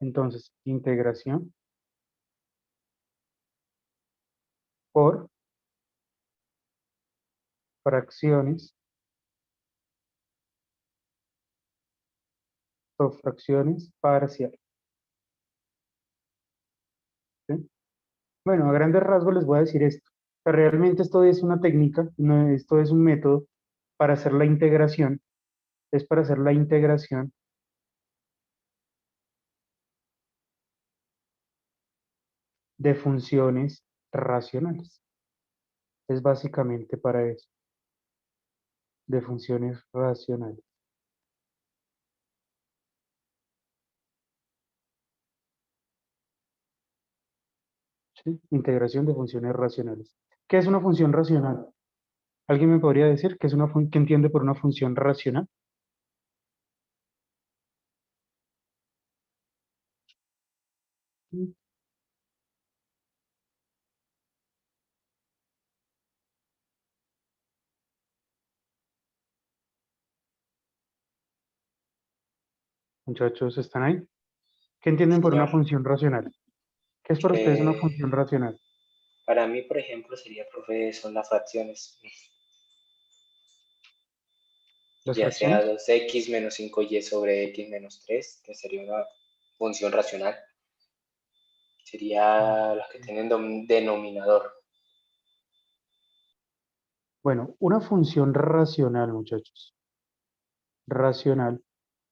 Entonces, integración por fracciones o fracciones parciales. ¿Sí? Bueno, a grandes rasgos les voy a decir esto. Que realmente esto es una técnica, no, esto es un método para hacer la integración, es para hacer la integración de funciones racionales. Es básicamente para eso, de funciones racionales. ¿Sí? Integración de funciones racionales. ¿Qué es una función racional? ¿Alguien me podría decir qué es qué entiende por una función racional? Mm, Muchachos, ¿están ahí? ¿Qué Sí, entienden por una señor. función racional? ¿Qué es para ustedes una Que función racional? para mí, por ejemplo, sería, profe, son las fracciones, ¿Las ya sea fracciones? 2x menos 5y sobre x menos 3, que sería una función racional. Sería las que tienen denominador. Bueno, una función racional, muchachos, racional,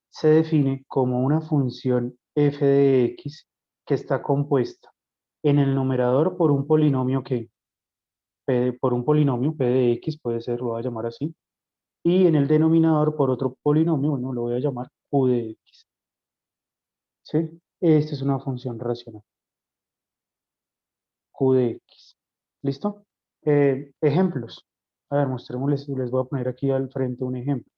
se define como una función f de x que está compuesta en el numerador por un polinomio que, por un polinomio p de x, puede ser, lo voy a llamar así, y en el denominador por otro polinomio, bueno, lo voy a llamar q de x, ¿sí? Esta es una función racional, q de x. ¿Listo? Ejemplos. A ver, mostrémosles, les voy a poner aquí al frente un ejemplo.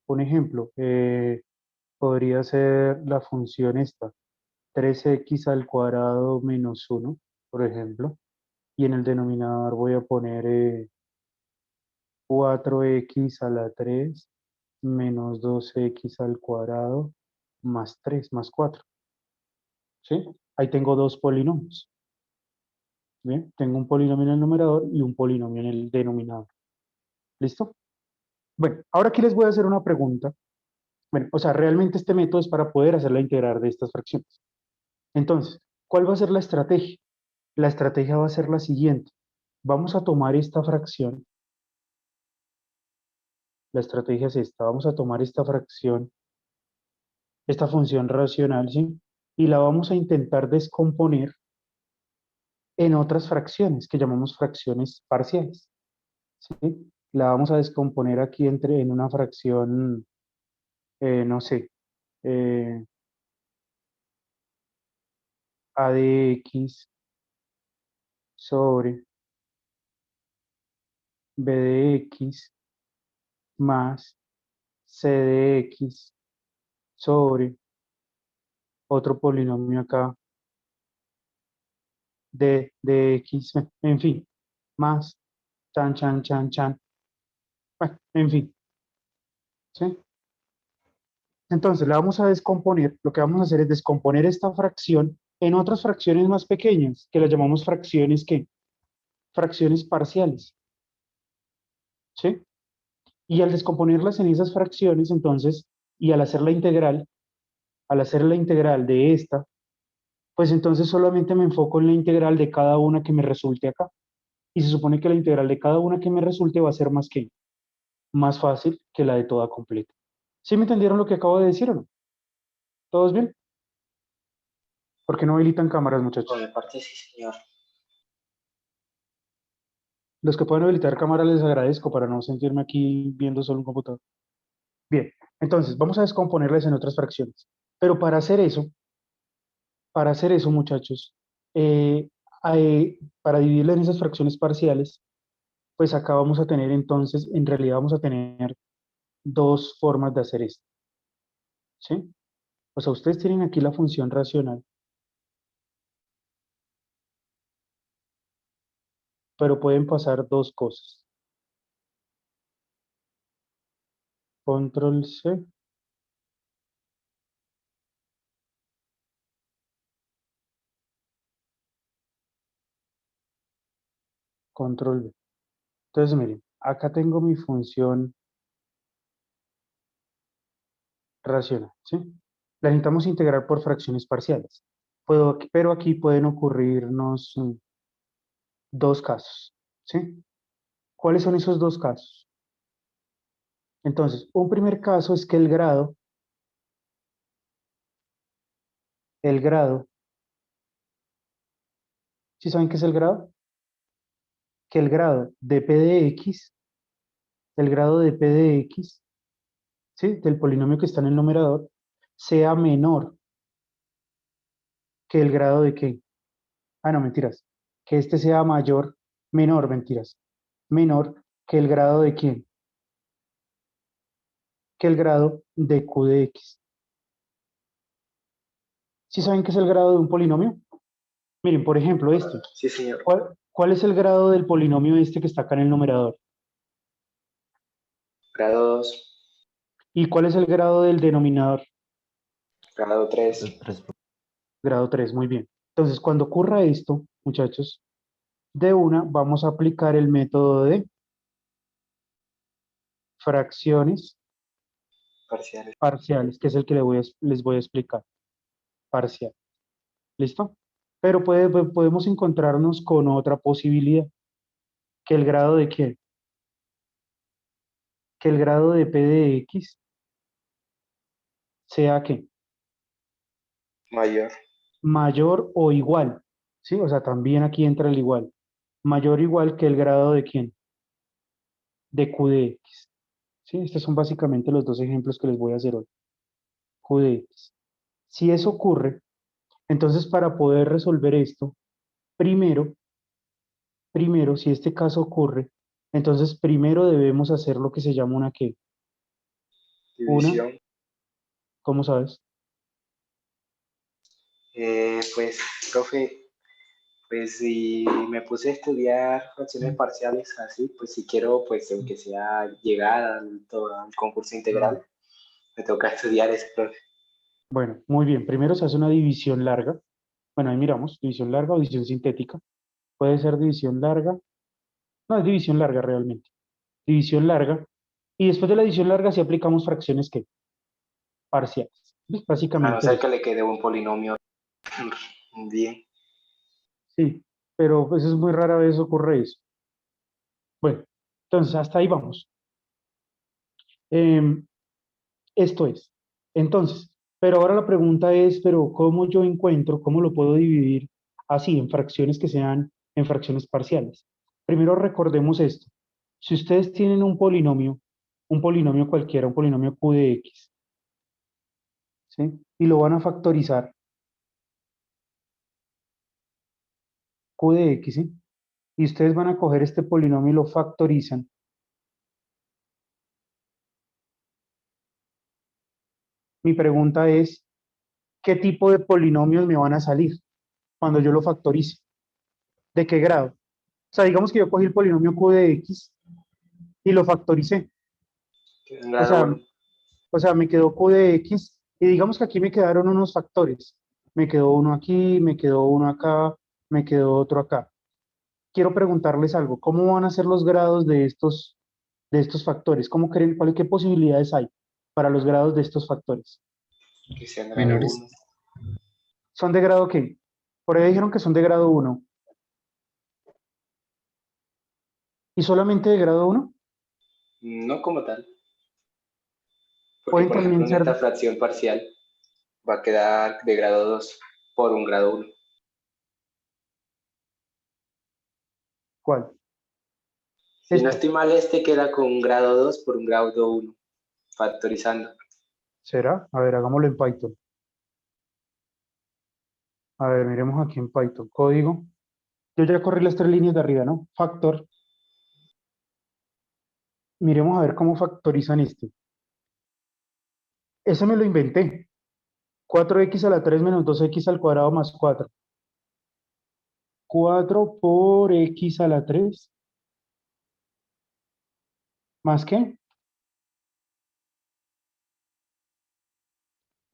Un ejemplo, podría ser la función esta, 3x al cuadrado menos 1, por ejemplo, y en el denominador voy a poner 4x a la 3 menos 2x al cuadrado más 3 más 4, ¿sí? Ahí tengo dos polinomios, ¿bien? Tengo un polinomio en el numerador y un polinomio en el denominador. ¿Listo? Bueno, ahora aquí les voy a hacer una pregunta. Bueno, o sea, realmente este método es para poder hacer la integrar de estas fracciones. Entonces, ¿cuál va a ser la estrategia? La estrategia va a ser la siguiente. Vamos a tomar esta fracción, la estrategia es esta, vamos a tomar esta fracción, esta función racional, ¿sí? Y la vamos a intentar descomponer en otras fracciones que llamamos fracciones parciales, ¿sí? La vamos a descomponer aquí en una fracción, no sé, eh, a de x sobre b de x más c de x sobre otro polinomio acá de x, en fin, más chan, chan, chan, chan, bueno, en fin, ¿sí? Entonces la vamos a descomponer, lo que vamos a hacer es descomponer esta fracción en otras fracciones más pequeñas, que las llamamos fracciones, ¿qué? Fracciones parciales, ¿sí? Y al descomponerlas en esas fracciones, entonces, y al hacer la integral de esta, pues entonces solamente me enfoco en la integral de cada una que me resulte acá. Y se supone que la integral de cada una que me resulte va a ser más que más fácil que la de toda completa. ¿Sí me entendieron lo que acabo de decir o no? ¿Todos bien? ¿Por qué no habilitan cámaras, Por mi muchachos? parte, sí, señor. Los que pueden habilitar cámaras les agradezco para no sentirme aquí viendo solo un computador. Bien, entonces vamos a descomponerles en otras fracciones. Pero para hacer eso, muchachos, eh, para dividirla en esas fracciones parciales, pues acá vamos a tener entonces, en realidad vamos a tener dos formas de hacer esto, ¿sí? O sea, ustedes tienen aquí la función racional, pero pueden pasar dos cosas. Control C control B. Entonces, miren, acá tengo mi función racional, ¿sí? La necesitamos integrar por fracciones parciales. Pero aquí pueden ocurrirnos dos casos, ¿sí? ¿Cuáles son esos dos casos? Entonces, un primer caso es que el grado, ¿sí saben qué es el grado? Que el grado de p de x, el grado de p de x, ¿sí? Del polinomio que está en el numerador, sea menor que el grado de qué. Ah, no, mentiras. Que este sea mayor, menor, mentiras. Menor que el grado de quién. Que el grado de q de x. ¿Sí saben qué es el grado de un polinomio? Miren, por ejemplo, este. Sí, señor. ¿Cuál es el grado del polinomio este que está acá en el numerador? Grado 2, ¿Y cuál es el grado del denominador? grado 3. Grado 3, muy bien. Entonces, cuando ocurra esto, muchachos, de una vamos a aplicar el método de fracciones Parciales. parciales, que es el que les voy a explicar. Parcial. ¿Listo? Pero podemos encontrarnos con otra posibilidad, que el grado de qué, que el grado de p de x sea qué, Mayor. mayor o igual, ¿sí? O sea, también aquí entra el igual. Mayor o igual que el grado de quién, de q de x. ¿Sí? Estos son básicamente los dos ejemplos que les voy a hacer hoy. Q de x. Si eso ocurre, entonces para poder resolver esto, primero, si este caso ocurre, entonces primero debemos hacer lo que se llama una qué, una, División. ¿cómo sabes? Pues, profe, pues si me puse a estudiar fracciones parciales así, pues si quiero, pues aunque sea llegar al concurso Mm. integral, me toca estudiar eso, profe. Bueno, muy bien. Primero se hace una división larga. Bueno, ahí miramos, división larga o división sintética. Puede ser división larga. No, es división larga realmente. División larga. Y después de la división larga, si aplicamos fracciones que parciales. ¿Sí? A no Básicamente es ser eso. que le quede un polinomio bien. Sí, pero pues es muy rara vez ocurre eso. Bueno, entonces hasta ahí vamos. Em, Esto es. Entonces, pero ahora la pregunta es, pero ¿cómo yo encuentro, cómo lo puedo dividir así en fracciones que sean en fracciones parciales? Primero recordemos esto. Si ustedes tienen un polinomio cualquiera, un polinomio q de x, ¿sí? Y lo van a factorizar, q de x, ¿sí? Y ustedes van a coger este polinomio y lo factorizan. Mi pregunta es, ¿qué tipo de polinomios me van a salir cuando yo lo factorice? ¿De qué grado? O sea, digamos que yo cogí el polinomio q de x y lo factoricé. En O grado sea, 1. me quedó q de x y digamos que aquí me quedaron unos factores. Me quedó uno aquí, me quedó uno acá, me quedó otro acá. Quiero preguntarles algo. ¿Cómo van a ser los grados de estos factores? ¿Cómo creen, qué posibilidades hay para los grados de estos factores? Que sea en grado Menores. 1. ¿Son de grado qué? Por ahí dijeron que son de grado uno. ¿Y solamente de grado uno? No como tal. Porque, Pueden por también ejemplo, en ser, esta fracción parcial va a quedar de grado 2 por un grado 1. ¿cuál? Si no Esta. estoy mal, este queda con un grado 2 por un grado 1, factorizando. ¿Será? A ver, hagámoslo en Python. A ver, miremos aquí en Python. Código. Yo ya corrí las tres líneas de arriba, ¿no? Factor. Miremos a ver cómo factorizan este. Ese me lo inventé. 4x a la 3 menos 2x al cuadrado más 4. 4 por x a la 3. ¿Más qué?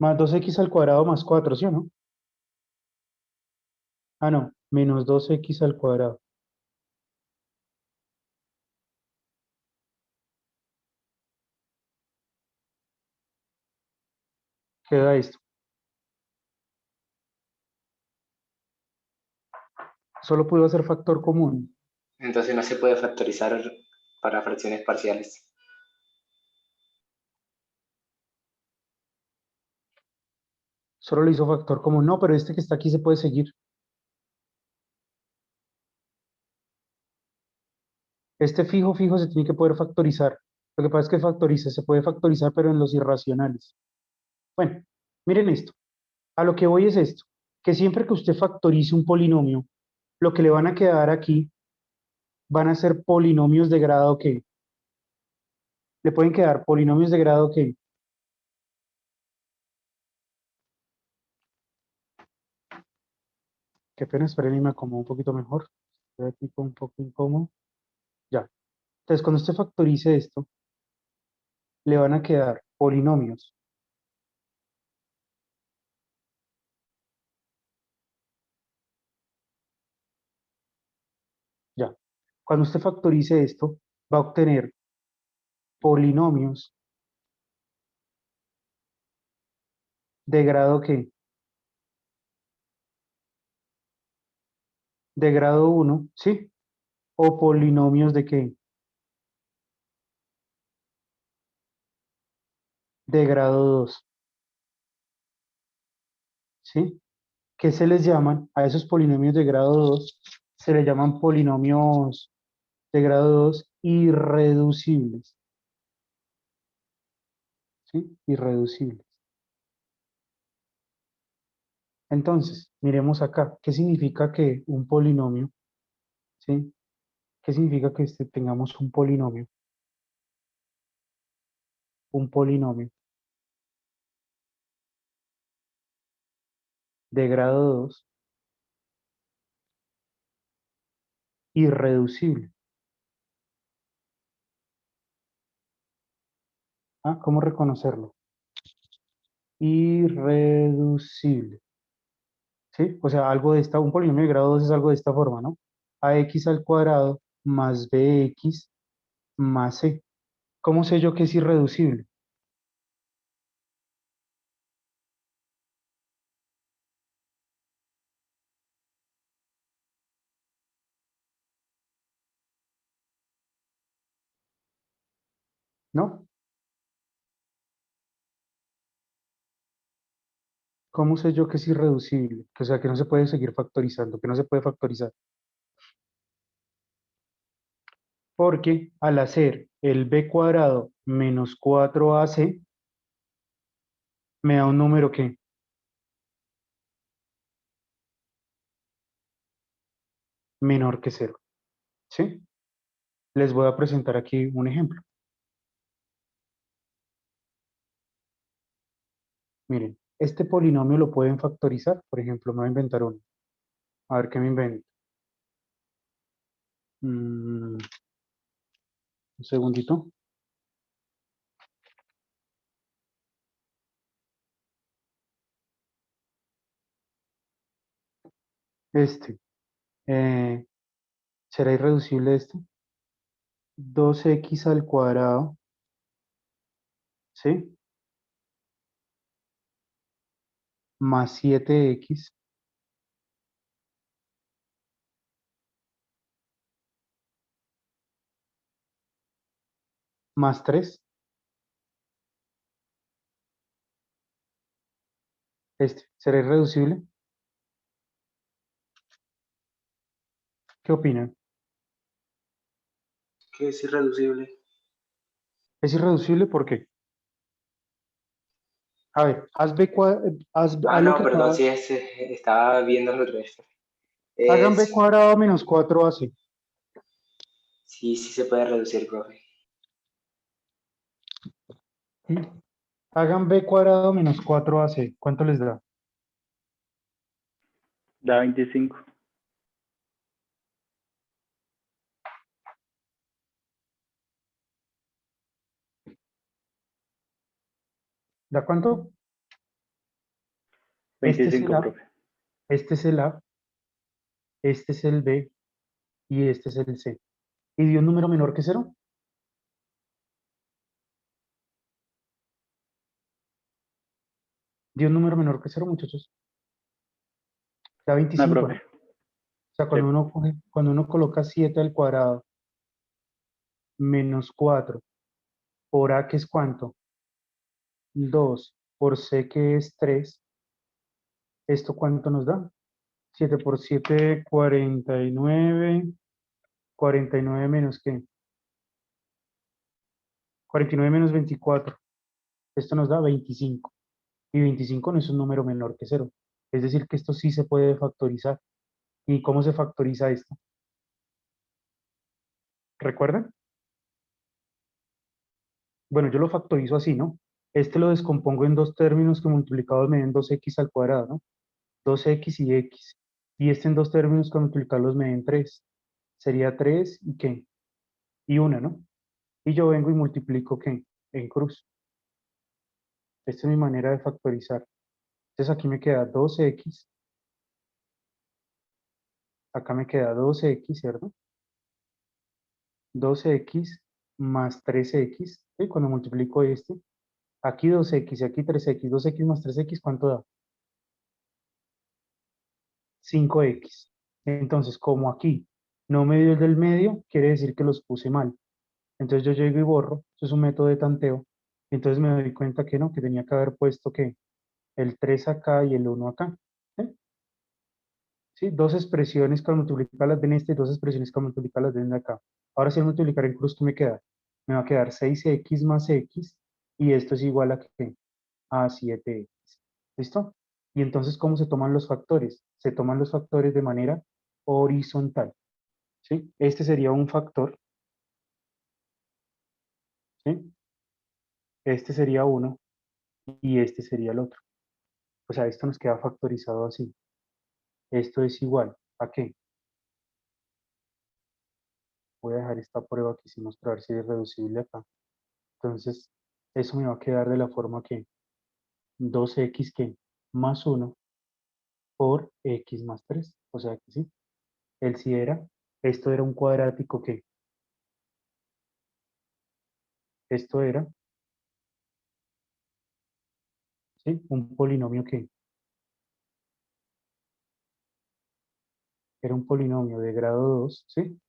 Más 2x al cuadrado más 4, ¿sí o no? Ah, no. Menos 2x al cuadrado. queda esto. Solo puedo hacer factor común. Entonces no se puede factorizar para fracciones parciales. Solo le hizo factor común. No, pero este que está aquí se puede seguir. Este fijo, fijo se tiene que poder factorizar. Lo que pasa es que factoriza, se puede factorizar, pero en los irracionales. Bueno, miren esto. A lo que voy es esto, que siempre que usted factorice un polinomio, lo que le van a quedar aquí van a ser polinomios de grado que le pueden quedar polinomios de grado que qué pena, esperen y me acomodo un poquito mejor. Estoy aquí un poco incómodo. Ya. Entonces, cuando usted factorice esto, le van a quedar polinomios. Ya. Cuando usted factorice esto, va a obtener polinomios de grado que de grado uno, ¿sí? O polinomios de qué? De grado 2, ¿sí? ¿Qué se les llaman? A esos polinomios de grado 2 se les llaman polinomios de grado 2 irreducibles, ¿sí? Irreducibles. Entonces, miremos acá, ¿qué significa que un polinomio, ¿sí? ¿Qué significa que tengamos un polinomio? Un polinomio de grado 2 irreducible. ¿Ah? ¿Cómo reconocerlo? Irreducible. ¿Sí? O sea, algo de esta, un polinomio de grado 2 es algo de esta forma, ¿no? Ax al cuadrado más bx más c. ¿Cómo sé yo que es irreducible? ¿No? ¿Cómo sé yo que es irreducible? O sea, que no se puede seguir factorizando, que no se puede factorizar. Porque al hacer el b cuadrado menos 4ac, me da un número que menor que cero. ¿Sí? Les voy a presentar aquí un ejemplo. Miren, este polinomio lo pueden factorizar. Por ejemplo, me voy a inventar uno. A ver qué me invento. Un segundito. Este. eh, ¿Será irreducible esto? 2x al cuadrado, ¿sí? Más 7x más 3. Este. ¿Será irreducible? ¿Qué opinan? Que es irreducible. ¿Es irreducible? ¿Por qué? A ver, haz Ah, lo no, que perdón, acaba. sí, estaba viendo el resto. Hagan b Es, cuadrado menos 4ac. sí, sí se puede reducir, profe. ¿Sí? Hagan b cuadrado menos 4ac. ¿Cuánto les da? Da 25. ¿Da cuánto? Este es el 25, a, profe. este es el a, este es el b y este es el c. ¿Y dio un número menor que cero? ¿Dio un número menor que cero, muchachos? Da No, 25, ¿no? profe. O sea, Sí. cuando uno coloca 7 al cuadrado menos 4 por a, que es cuánto, 2 por c, que es 3, ¿esto cuánto nos da? 7 por 7, 49. 49 menos qué? 49 menos 24. Esto nos da 25. Y 25 no es un número menor que cero. Es decir, que esto sí se puede factorizar. ¿Y cómo se factoriza esto? ¿Recuerdan? Bueno, yo lo factorizo así, ¿no? Este lo descompongo en dos términos que multiplicados me den 2x al cuadrado, ¿no? 2x y x. Y este en dos términos que multiplicarlos me den 3. Sería 3 y qué? Y 1, ¿no? Y yo vengo y multiplico qué? En cruz. Esta es mi manera de factorizar. Entonces aquí me queda 2x, acá me queda 2x, ¿cierto? 2x más 3x, ¿sí? Cuando multiplico este, aquí 2x y aquí 3x, 2x más 3x, ¿cuánto da? 5x. Entonces, como aquí no me dio el del medio, quiere decir que los puse mal. Entonces yo llego y borro, eso es un método de tanteo, entonces me doy cuenta que no, que tenía que haber puesto que el 3 acá y el 1 acá. ¿Sí? ¿Sí? Dos expresiones que al multiplicarlas ven este y dos expresiones que al multiplicarlas ven de acá. Ahora si al multiplicar en cruz, ¿qué me queda? Me va a quedar 6x más x y esto es igual a ¿qué? A 7x. ¿Listo? Y entonces, ¿cómo se toman los factores? Se toman los factores de manera horizontal. ¿Sí? Este sería un factor. ¿Sí? Este sería uno y este sería el otro. O sea, esto nos queda factorizado así. Esto es igual a ¿qué? Voy a dejar esta prueba aquí sin mostrar si es reducible acá. Entonces, eso me va a quedar de la forma que 2x que más uno por x más 3. O sea que sí, él sí era, esto era un cuadrático que, esto era, ¿sí? Un polinomio que era un polinomio de grado 2, ¿sí?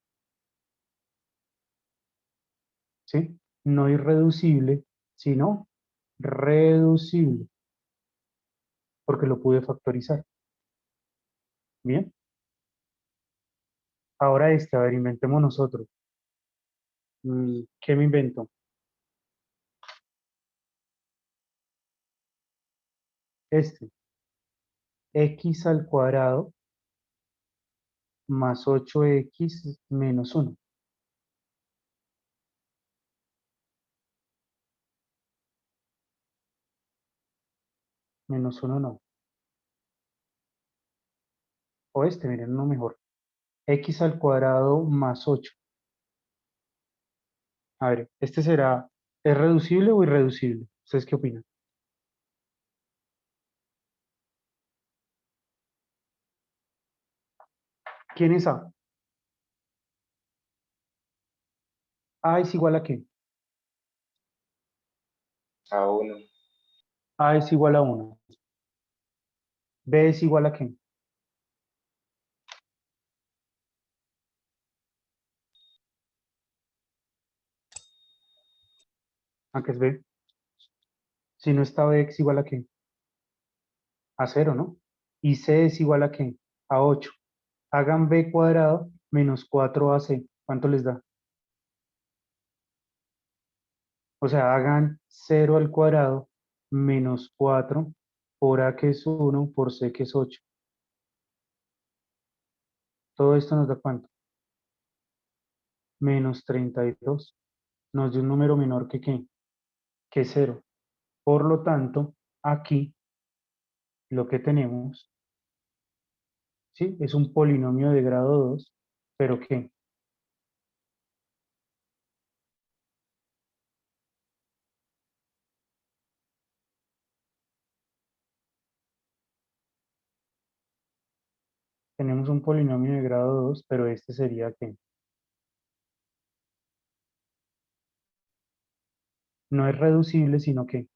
¿Sí? No irreducible, sino reducible, porque lo pude factorizar. Bien, ahora este, a ver, inventemos nosotros. ¿Qué me invento? Este, x al cuadrado más 8x menos 1. Menos 1 no. O este, miren, uno mejor. X al cuadrado más 8. A ver, este será, ¿es reducible o irreducible? ¿Ustedes qué opinan? ¿Quién es A? A es igual a qué? A uno. A es igual a 1. B es igual a qué? ¿A qué es B? Si no está B, es igual a qué? A 0, ¿no? Y C es igual a qué? A 8. Hagan B cuadrado menos 4AC. ¿Cuánto les da? O sea, hagan 0 al cuadrado menos 4 por A, que es 1 por C, que es 8. Todo esto nos da ¿cuánto? Menos 32. Nos dio un número menor que ¿qué? Que 0. Por lo tanto, aquí lo que tenemos, ¿sí? Es un polinomio de grado 2, pero ¿qué? Tenemos un polinomio de grado 2, pero este sería ¿qué? No es reducible, sino que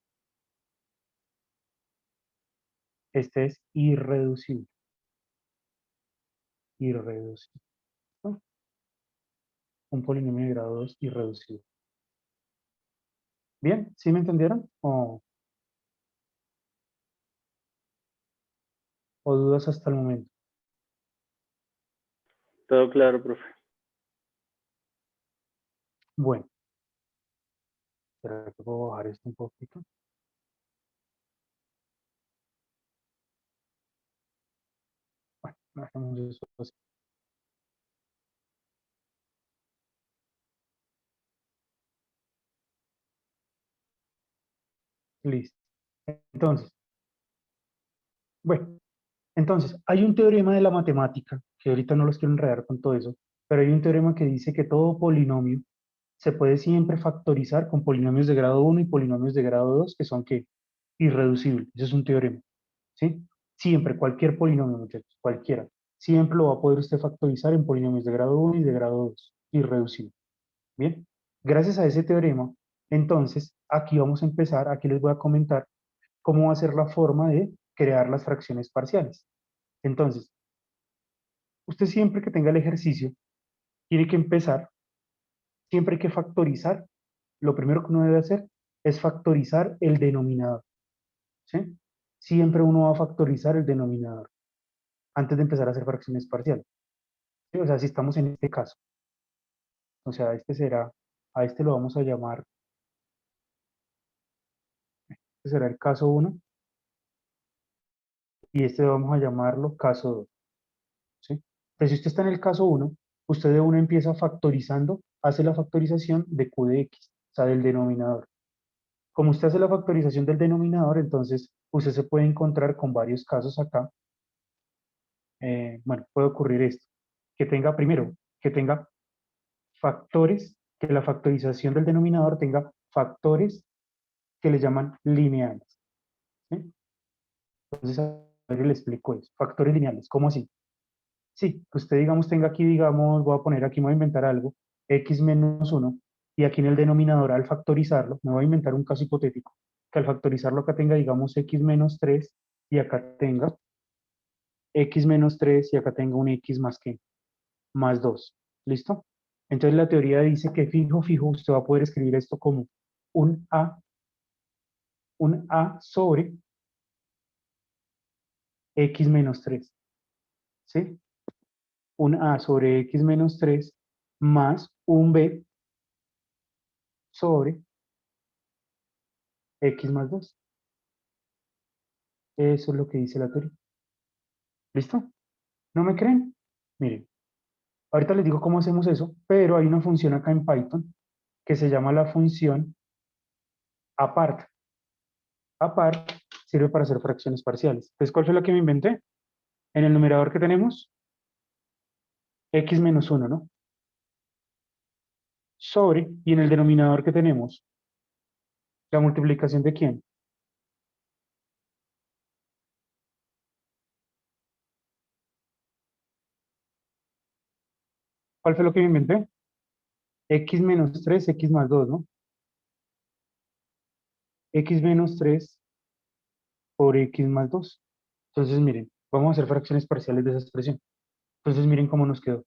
Este es irreducible. Irreducible. ¿No? Un polinomio de grado 2 irreducible. ¿Bien? ¿Sí me entendieron? ¿O dudas hasta el momento? Todo claro, profe. Bueno, espera que puedo bajar esto un poquito. Bueno, dejemos eso así. Listo. Entonces, bueno, entonces, hay un teorema de la matemática, que ahorita no los quiero enredar con todo eso, pero hay un teorema que dice que todo polinomio se puede siempre factorizar con polinomios de grado 1 y polinomios de grado 2 que son ¿qué? Irreducibles. Ese es un teorema, ¿sí? Siempre, cualquier polinomio, muchachos, cualquiera, siempre lo va a poder usted factorizar en polinomios de grado 1 y de grado 2 irreducible. Bien, gracias a ese teorema, entonces, aquí vamos a empezar, aquí les voy a comentar cómo va a ser la forma de crear las fracciones parciales. Entonces, usted siempre que tenga el ejercicio, tiene que empezar, siempre hay que factorizar, lo primero que uno debe hacer es factorizar el denominador, ¿sí? Siempre uno va a factorizar el denominador antes de empezar a hacer fracciones parciales, ¿sí? O sea, si estamos en este caso, o sea, este será, a este lo vamos a llamar, este será el caso 1 y este vamos a llamarlo caso 2, ¿sí? Entonces, si usted está en el caso 1, usted de uno empieza factorizando, hace la factorización de q de x, o sea, del denominador. Como usted hace la factorización del denominador, entonces usted se puede encontrar con varios casos acá. Bueno, puede ocurrir esto, que tenga primero, que tenga factores, que la factorización del denominador tenga factores que le llaman lineales, ¿sí? Entonces, a ver, le explico eso. Factores lineales, ¿cómo así? Sí, que usted, digamos, tenga aquí, digamos, voy a poner aquí, me voy a inventar algo, x menos 1, y aquí en el denominador, al factorizarlo, me voy a inventar un caso hipotético, que al factorizarlo acá tenga, digamos, x menos 3, y acá tenga x menos 3, y acá tenga un x más que, más 2. ¿Listo? Entonces la teoría dice que fijo, usted va a poder escribir esto como un a, un a sobre x menos 3, ¿sí? Un a sobre x menos 3 más un b sobre x más 2. Eso es lo que dice la teoría. ¿Listo? ¿No me creen? Miren, ahorita les digo cómo hacemos eso, pero hay una función acá en Python que se llama la función apart. Apart sirve para hacer fracciones parciales. Entonces, ¿cuál fue la que me inventé? En el numerador que tenemos, x menos 1, ¿no? Sobre, y en el denominador que tenemos, la multiplicación de quién. ¿Cuál fue lo que me inventé? X menos 3, x más 2, ¿no? X menos 3 por x más 2. Entonces, miren, vamos a hacer fracciones parciales de esa expresión. Entonces, miren cómo nos quedó.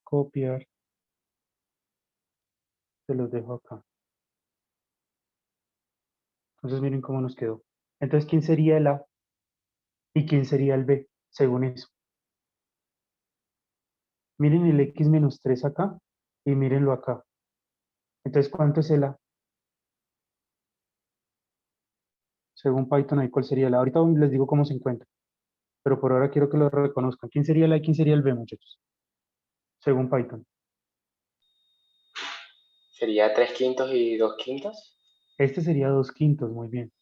Copiar, se los dejo acá. Entonces, miren cómo nos quedó. Entonces, ¿quién sería el A y quién sería el B, según eso? Miren el x menos 3 acá y mírenlo acá. Entonces, ¿cuánto es el A? Según Python, ahí cuál sería el A. Ahorita les digo cómo se encuentra, pero por ahora quiero que lo reconozcan. ¿Quién sería el A y quién sería el B, muchachos? Según Python. Sería 3/5 y 2/5. Este sería 2/5, muy bien.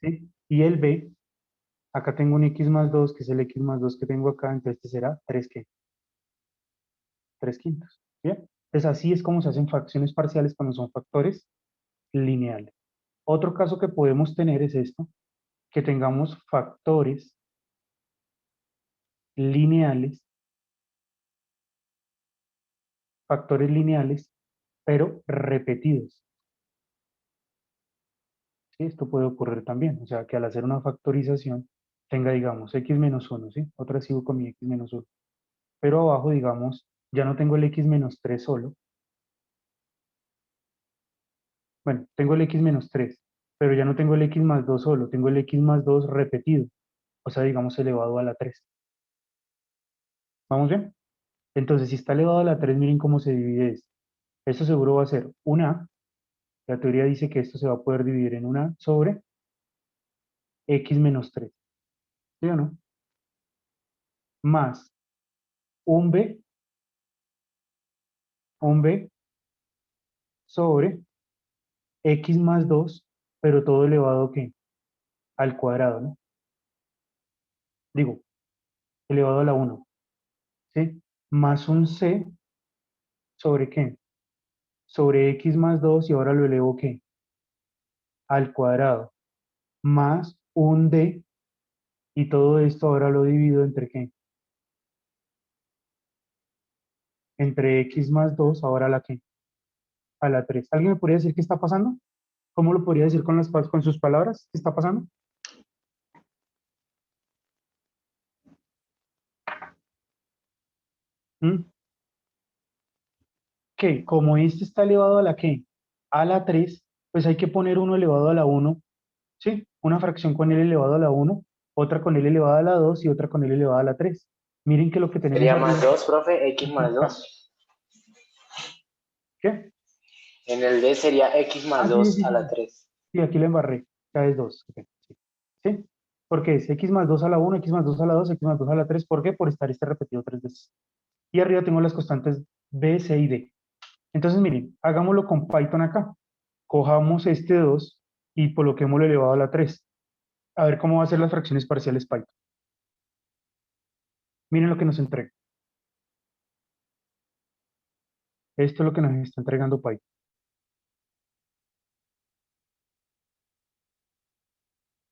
¿Sí? Y el B, acá tengo un x más 2, que es el x más 2 que tengo acá, entonces este será 3 ¿qué? 3/5. ¿Bien? Entonces así es como se hacen fracciones parciales cuando son factores lineales. Otro caso que podemos tener es esto, que tengamos lineales, factores lineales, pero repetidos. ¿Sí? Esto puede ocurrir también, o sea, que al hacer una factorización tenga, digamos, x menos 1, ¿sí? Otra vez sigo con mi x menos 1. Pero abajo, digamos, ya no tengo el x menos 3 solo. Bueno, tengo el x menos 3, pero ya no tengo el x más 2 solo, tengo el x más 2 repetido, o sea, digamos, elevado a la 3. ¿Vamos bien? Entonces, si está elevado a la 3, miren cómo se divide esto. Esto seguro va a ser una a. La teoría dice que esto se va a poder dividir en una a sobre x menos 3. ¿Sí o no? Más un b, un b sobre x más 2, pero todo elevado ¿qué? Al cuadrado, ¿no? Digo, elevado a la 1, ¿sí? Más un c sobre ¿qué? Sobre x más 2 y ahora lo elevo ¿qué? Al cuadrado, más un d y todo esto ahora lo divido entre ¿qué? Entre x más 2, ahora la ¿qué? A la 3. ¿Alguien me podría decir qué está pasando? ¿Cómo lo podría decir con sus palabras? ¿Qué está pasando? ¿Mm? Que como este está elevado a la ¿qué? A la 3, pues hay que poner uno elevado a la 1, ¿sí? Una fracción con el elevado a la 1, otra con el elevado a la 2 y otra con el elevado a la 3. Miren que lo que tenemos Sería más arriba 2, profe, x está más acá. 2. ¿Qué? En el D sería x más Ah, sí, 2 sí, a sí, la sí. 3. Sí, aquí la embarré. Ya es 2. Ok, sí. ¿Sí? Porque es x más 2 a la 1, x más 2 a la 2, x más 2 a la 3. ¿Por qué? Por estar este repetido 3 veces. Y arriba tengo las constantes b, c y d. Entonces, miren, hagámoslo con Python acá. Cojamos este 2 y coloquémoslo elevado a la 3. A ver cómo va a ser las fracciones parciales Python. Miren lo que nos entrega. Esto es lo que nos está entregando Python.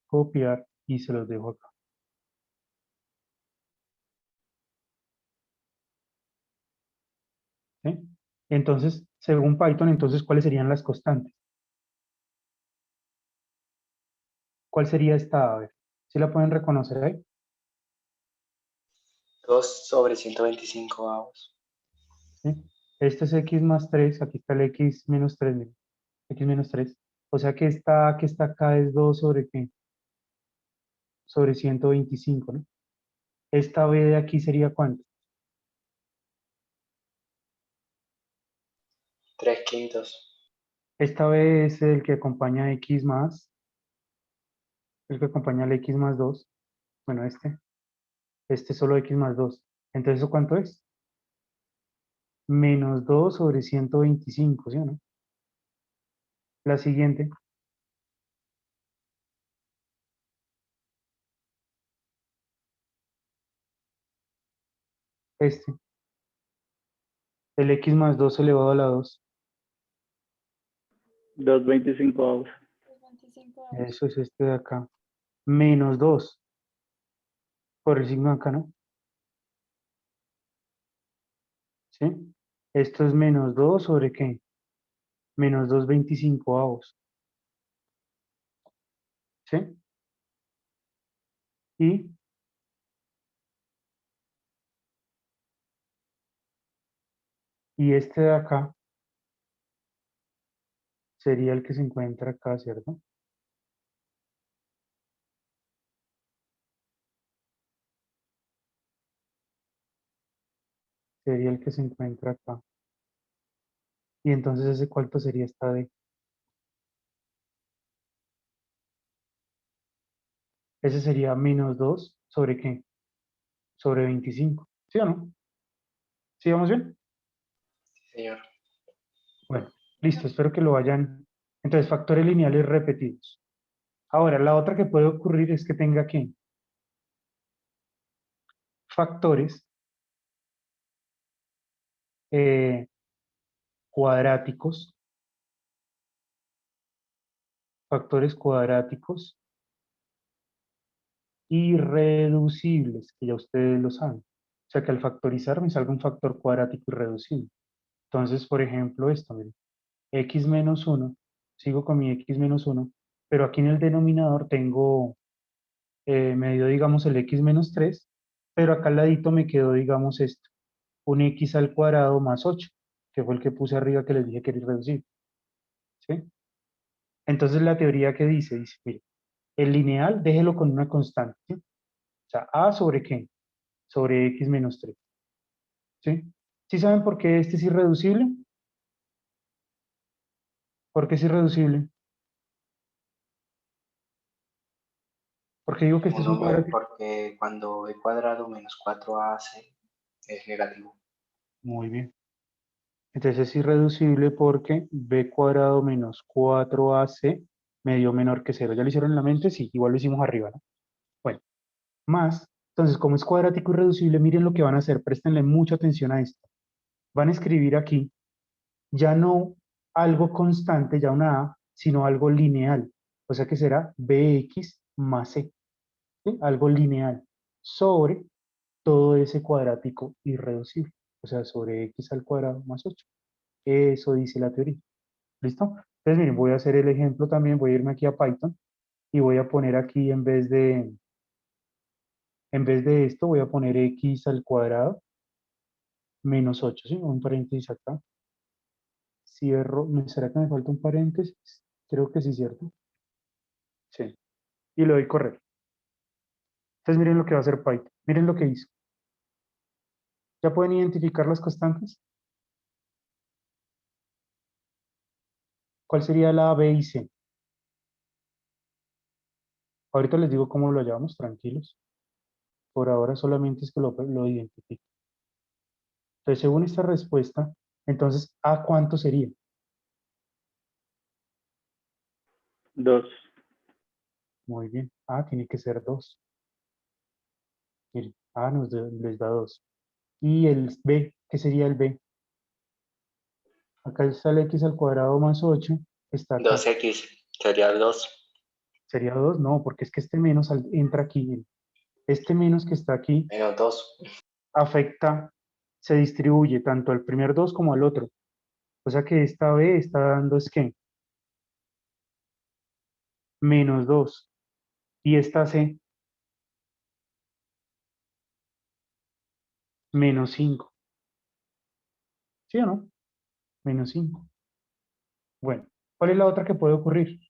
Copiar y se los dejo acá. ¿Sí? Entonces, según Python, entonces, ¿cuáles serían las constantes? ¿Cuál sería esta? A ver, ¿si la pueden reconocer ahí? 2 sobre 125 avos. ¿Sí? Este es x más 3, aquí está el x menos 3, miren, x menos 3. O sea que esta que está acá es 2 sobre qué? Sobre 125, ¿no? Esta b de aquí sería ¿cuánto? 3 quintos. Esta b es el que acompaña a x más, el que acompaña al x más 2. Bueno, este es solo x más 2. Entonces, ¿eso cuánto es? Menos 2 sobre 125, ¿sí o no? La siguiente, este, el x más 2 elevado a la 2. 2.25 avos. Eso es este de acá. Menos 2 por el signo de acá, ¿no? ¿Sí? Esto es menos 2 sobre qué? Menos 2.25 avos. ¿Sí? Y, y este de acá sería el que se encuentra acá, ¿cierto? Sería el que se encuentra acá. Y entonces ese cuánto sería esta D. Ese sería menos 2 sobre qué? Sobre 25. ¿Sí o no? ¿Sí vamos bien? Señor. Bueno, listo, espero que lo vayan. Entonces, factores lineales repetidos. Ahora, la otra que puede ocurrir es que tenga aquí factores eh, cuadráticos factores cuadráticos irreducibles, que ya ustedes lo saben. O sea que al factorizar me salga un factor cuadrático irreducible. Entonces, por ejemplo, esto, miren, x menos 1, sigo con mi x menos 1, pero aquí en el denominador tengo, me dio, digamos, el x menos 3, pero acá al ladito me quedó, digamos, esto, un x al cuadrado más 8, que fue el que puse arriba que les dije que era irreducible, ¿sí? Entonces la teoría que dice, mire, el lineal déjelo con una constante, ¿sí? O sea, a sobre qué, sobre x menos 3, ¿sí? ¿Sí saben por qué este es irreducible? ¿Por qué es irreducible? Porque digo que este es un cuadrático. Porque cuando b cuadrado menos 4ac es negativo. Muy bien. Entonces es irreducible porque b cuadrado menos 4ac me dio menor que cero. ¿Ya lo hicieron en la mente? Sí, igual lo hicimos arriba, ¿no? Bueno, más. Entonces, como es cuadrático irreducible, miren lo que van a hacer. Préstenle mucha atención a esto. Van a escribir aquí ya no algo constante, ya una a, sino algo lineal. O sea que será bx más c, ¿sí? Algo lineal sobre todo ese cuadrático irreducible. O sea, sobre x al cuadrado más 8. Eso dice la teoría. ¿Listo? Entonces, miren, voy a hacer el ejemplo también, voy a irme aquí a Python y voy a poner aquí en vez de esto, voy a poner x al cuadrado menos 8, ¿sí? Un paréntesis acá. Cierro, ¿será que me falta un paréntesis? Creo que sí, ¿cierto? Sí. Y le doy correr. Entonces, miren lo que va a hacer Python. Miren lo que hizo. ¿Ya pueden identificar las constantes? ¿Cuál sería la A, B y C? Ahorita les digo cómo lo llamamos, tranquilos. Por ahora solamente es que lo identifico. Entonces, según esta respuesta, entonces, ¿A cuánto sería? 2. Muy bien. A tiene que ser 2. Miren, A les da 2. Y el B, ¿qué sería el B? Acá está el x al cuadrado más 8, está acá. 2x sería 2. ¿Sería 2? No, porque es que este menos entra aquí. Miren. Este menos que está aquí Menos 2. afecta, se distribuye tanto al primer 2 como al otro. O sea que esta B está dando es que menos 2. Y esta C, menos 5. ¿Sí o no? Menos 5. Bueno, ¿cuál es la otra que puede ocurrir?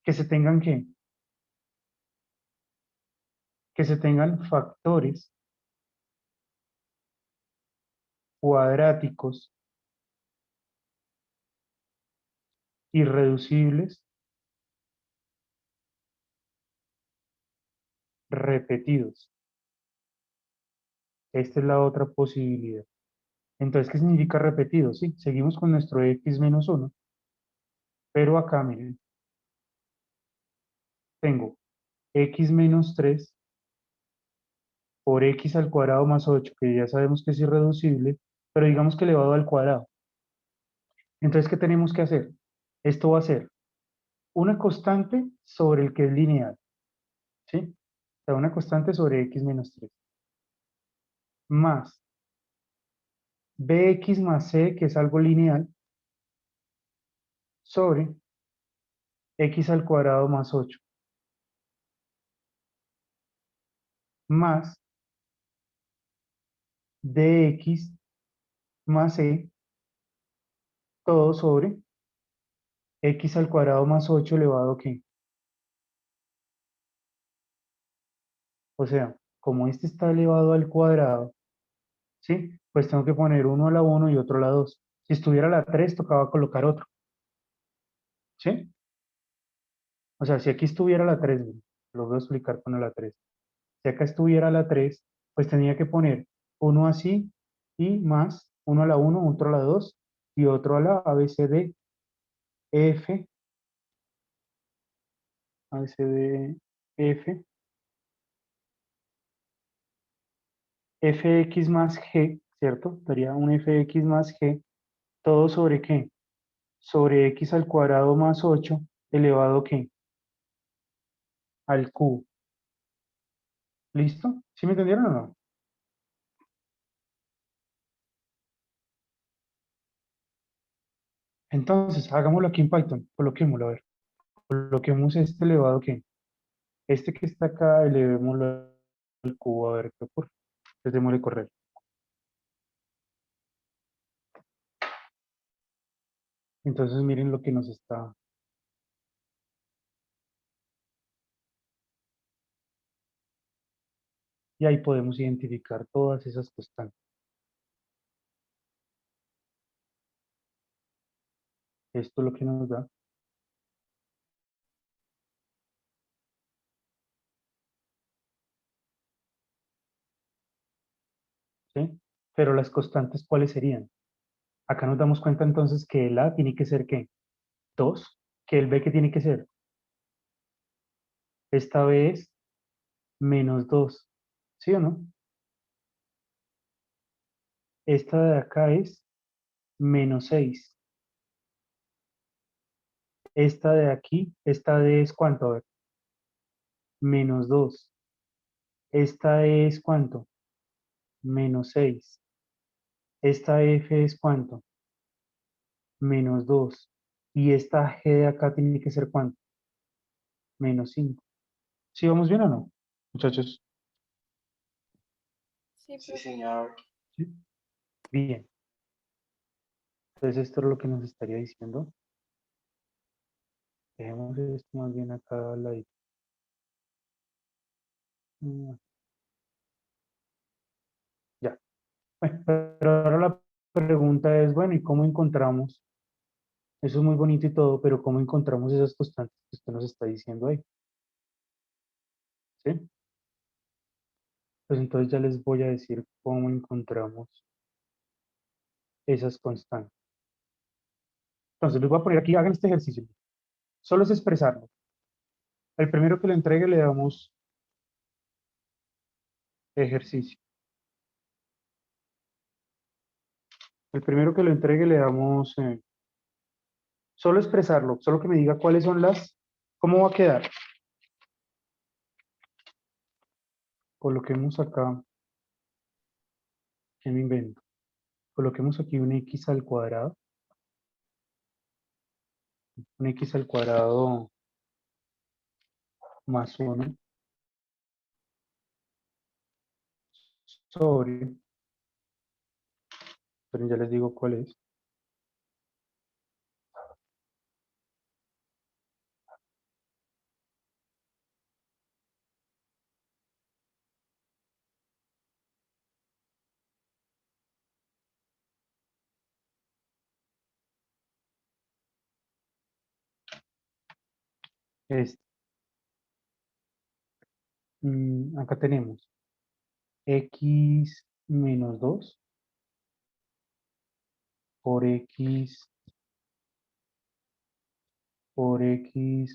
Que se tengan que se tengan factores cuadráticos irreducibles repetidos. Esta es la otra posibilidad. Entonces, ¿qué significa repetido? Sí, seguimos con nuestro x menos 1, pero acá, miren, tengo x menos 3 por x al cuadrado más 8, que ya sabemos que es irreducible, pero digamos que elevado al cuadrado. Entonces, ¿qué tenemos que hacer? Esto va a ser una constante sobre el que es lineal, ¿sí? O sea, una constante sobre x menos 3, más bx más c, que es algo lineal, sobre x al cuadrado más 8, más dx más c, todo sobre x al cuadrado más 8 elevado a ¿qué? O sea, como este está elevado al cuadrado, ¿sí? Pues tengo que poner uno a la 1 y otro a la 2. Si estuviera a la 3, tocaba colocar otro, ¿sí? O sea, si aquí estuviera la 3, lo voy a explicar con la 3. Si acá estuviera la 3, pues tenía que poner uno así y más uno a la 1, otro a la 2 y otro a la A, B, C, D, F, A, B, C, D, F, Fx más G, ¿cierto? Daría un Fx más G, todo sobre ¿qué? sobre x al cuadrado más 8 elevado ¿qué? Al cubo. ¿Listo? ¿Sí me entendieron o no? Entonces, hagámoslo aquí en Python. Coloquémoslo, a ver. Coloquemos este elevado ¿qué? Este que está acá, elevémoslo al cubo, a ver qué ocurre. Entonces, démosle correr. Entonces, miren lo que nos está... Y ahí podemos identificar todas esas constantes. Esto es lo que nos da. ¿Sí? Pero las constantes, ¿cuáles serían? Acá nos damos cuenta entonces que el A tiene que ser ¿qué? 2, que el B que tiene que ser. Esta B es menos 2, ¿sí o no? Esta de acá es menos 6. Esta de aquí, esta D es ¿cuánto? A ver, menos 2. Esta E es ¿cuánto? Menos 6. Esta F es ¿cuánto? Menos 2. Y esta G de acá tiene que ser ¿cuánto? Menos 5. ¿Sí vamos bien o no, muchachos? Sí, Sí, profe. señor. ¿Sí? Bien. Entonces esto es lo que nos estaría diciendo. Dejemos esto más bien acá al lado. Ya. Bueno, pero ahora la pregunta es, bueno, ¿y cómo encontramos? Eso es muy bonito y todo, pero ¿cómo encontramos esas constantes que usted nos está diciendo ahí? ¿Sí? Pues entonces ya les voy a decir cómo encontramos esas constantes. Entonces les voy a poner aquí, hagan este ejercicio. Solo es expresarlo. El primero que le entregue le damos ejercicio. El primero que lo entregue le damos solo expresarlo, solo que me diga cuáles son las, cómo va a quedar. Coloquemos acá, ¿qué me invento? Coloquemos aquí un x al cuadrado, un x al cuadrado más 1 sobre, pero ya les digo cuál es. Este. Acá tenemos x menos 2 por x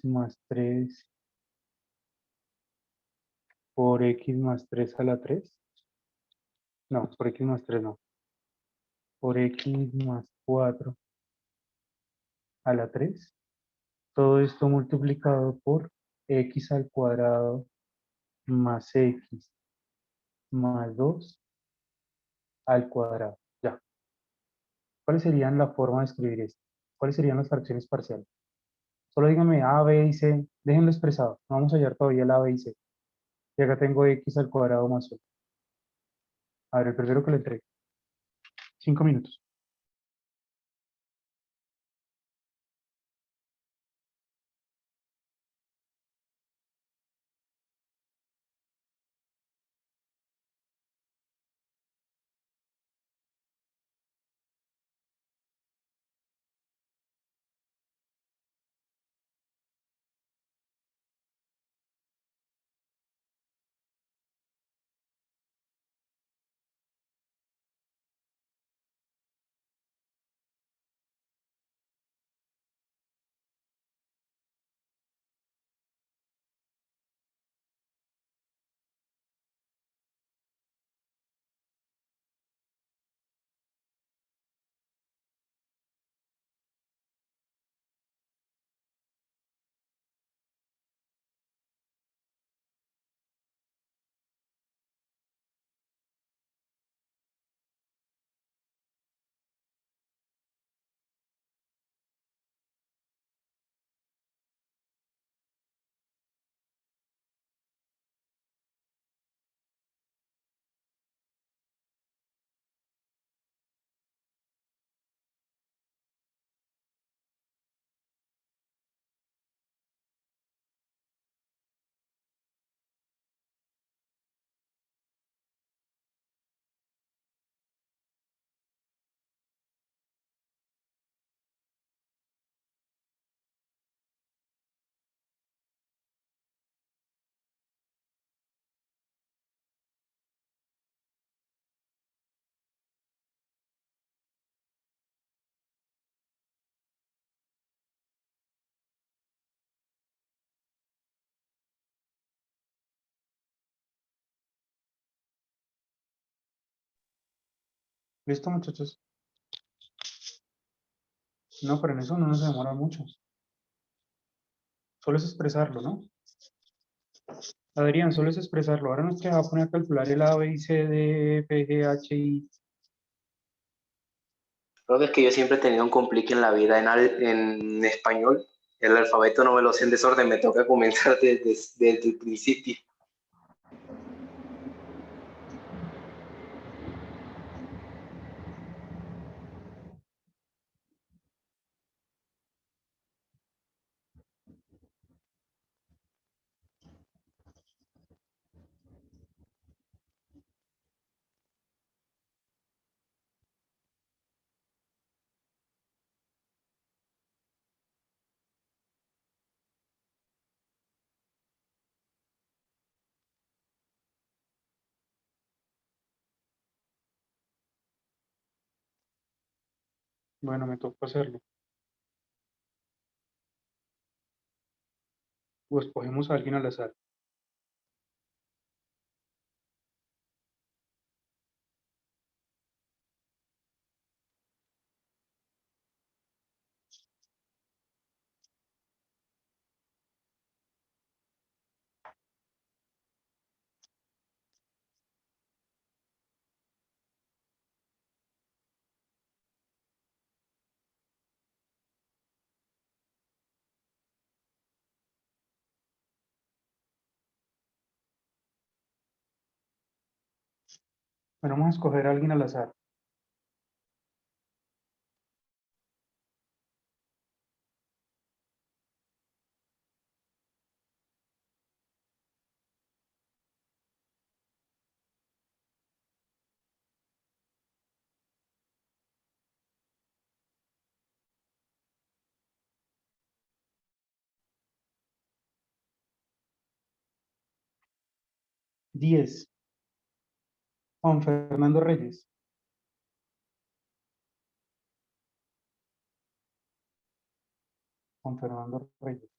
más 3 por x más 3 a la 3. No, por x más 3 no. Por x más 4 a la 3. Todo esto multiplicado por x al cuadrado más x más 2 al cuadrado. Ya. ¿Cuáles serían la forma de escribir esto? ¿Cuáles serían las fracciones parciales? Solo díganme A, B y C. Déjenlo expresado. No vamos a hallar todavía la A, B y C. Y acá tengo x al cuadrado más 1. A ver, el primero que le entregue. 5 minutos. ¿Listo, muchachos? No, pero en eso no nos demora mucho. Solo es expresarlo, ¿no? Adrián, solo es expresarlo. Ahora nos queda poner a calcular el A, B y C, D, F, G, H, I. Creo que es que yo siempre he tenido un complique en la vida en español. El alfabeto no me lo sé en desorden, me toca comenzar desde el principio. Bueno, me toca hacerlo. O escogemos a alguien al azar. Bueno, vamos a escoger a alguien al azar. Diez. Juan Fernando Reyes. Juan Fernando Reyes.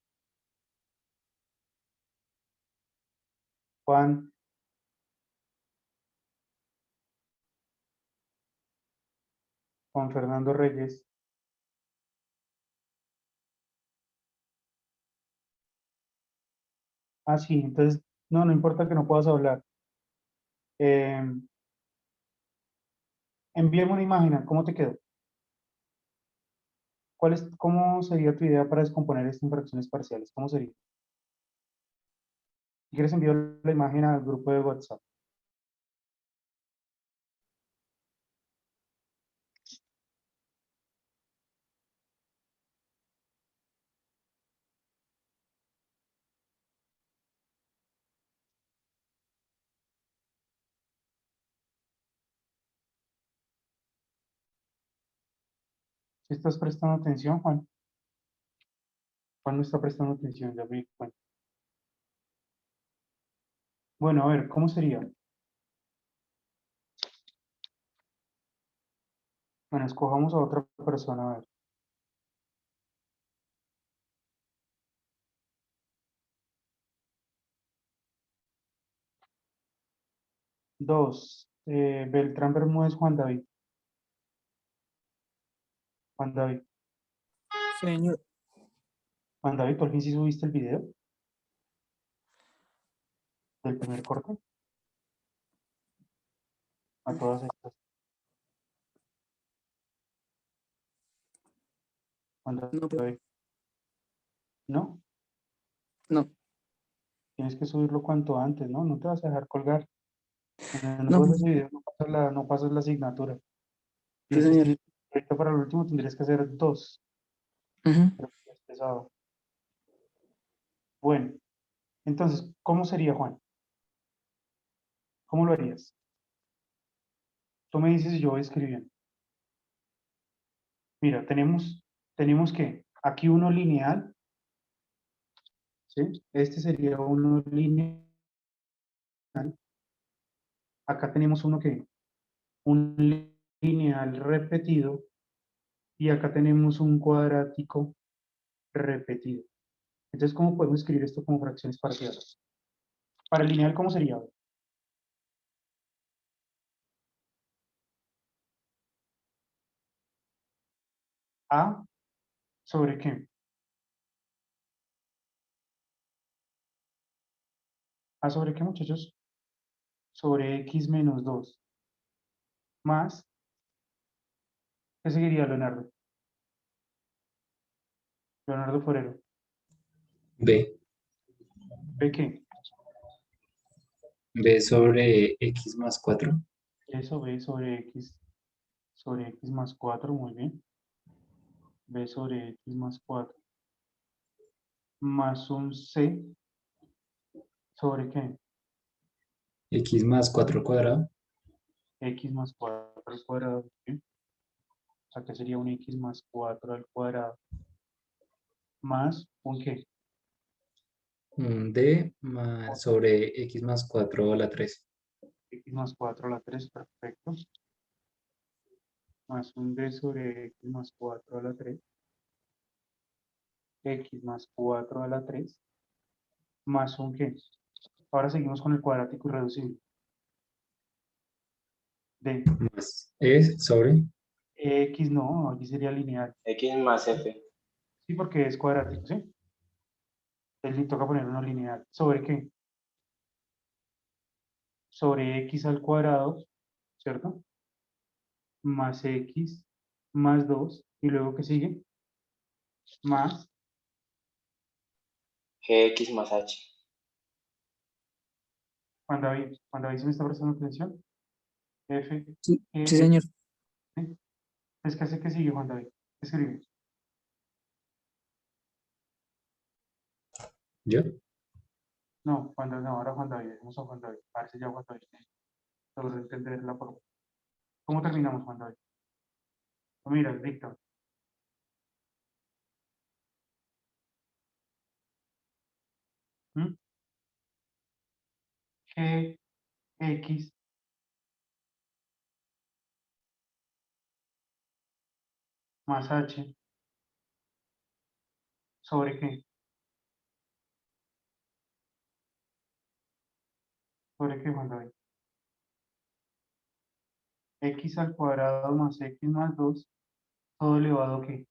Juan Fernando Reyes. Ah, sí, entonces, no importa que no puedas hablar. Eh, envíame una imagen, ¿cómo te quedó? ¿Cómo sería tu idea para descomponer esto en fracciones parciales? ¿Cómo sería? Si quieres enviar la imagen al grupo de WhatsApp. ¿Si estás prestando atención, Juan? Juan no está prestando atención, ya me di cuenta. Bueno, a ver, ¿cómo sería? Bueno, escojamos a otra persona, a ver. Dos. Beltrán Bermúdez, Juan David. Juan David. Señor, Juan David, ¿por fin sí subiste el video del primer corte? A todas estas. Juan no, David. ¿No? no, Tienes que subirlo cuanto antes, ¿no? No te vas a dejar colgar. No no, subes ese video, no pasas la asignatura. sí, Tienes que señor. escribir, ahorita para el último tendrías que hacer dos. Ujú. Pero es pesado. Bueno, entonces, ¿cómo sería, Juan? ¿Cómo lo harías? Tú me dices y yo voy escribiendo. Mira, tenemos que aquí uno lineal, ¿sí? Este sería uno lineal. Acá tenemos uno que, un lineal repetido, y acá tenemos un cuadrático repetido. Entonces, ¿cómo podemos escribir esto como fracciones parciales? Para el lineal, ¿cómo sería? A sobre qué. A sobre qué, muchachos. Sobre x menos 2 más, ¿qué seguiría, Leonardo? Leonardo Forero. B. ¿B qué? B sobre X más 4. Eso, B sobre x más 4, muy bien. B sobre x más 4 más un C sobre qué. X más 4 al cuadrado. X más 4 al cuadrado. ¿Sí? O sea, que sería un x más 4 al cuadrado más un qué. Un D más sobre X más 4 a la 3. X más 4 a la 3, perfecto. Más un D sobre x más 4 a la 3. X más 4 a la 3 más un qué. Ahora seguimos con el cuadrático irreducible. D. Más E sobre X no, aquí sería lineal. X más F. Sí, porque es cuadrático, ¿sí? Entonces le toca poner uno lineal. ¿Sobre qué? Sobre x al cuadrado, ¿cierto? Más x más 2. Y luego, ¿qué sigue? Más, Gx más H. Juan David, ¿sí me está prestando atención? F, Sí, E, sí, señor. ¿sí? Es que hace que sigue, Juan David. Escribe. yo. No, Juan David, no, ahora Juan David. Vamos a Juan David. A ver si ya Juan David logró entender la forma. ¿Cómo terminamos, Juan David? Mira, Víctor. ¿Mm? G, X más H. ¿Sobre qué? ¿Sobre qué, Juan David? X al cuadrado más X más 2, todo elevado a qué?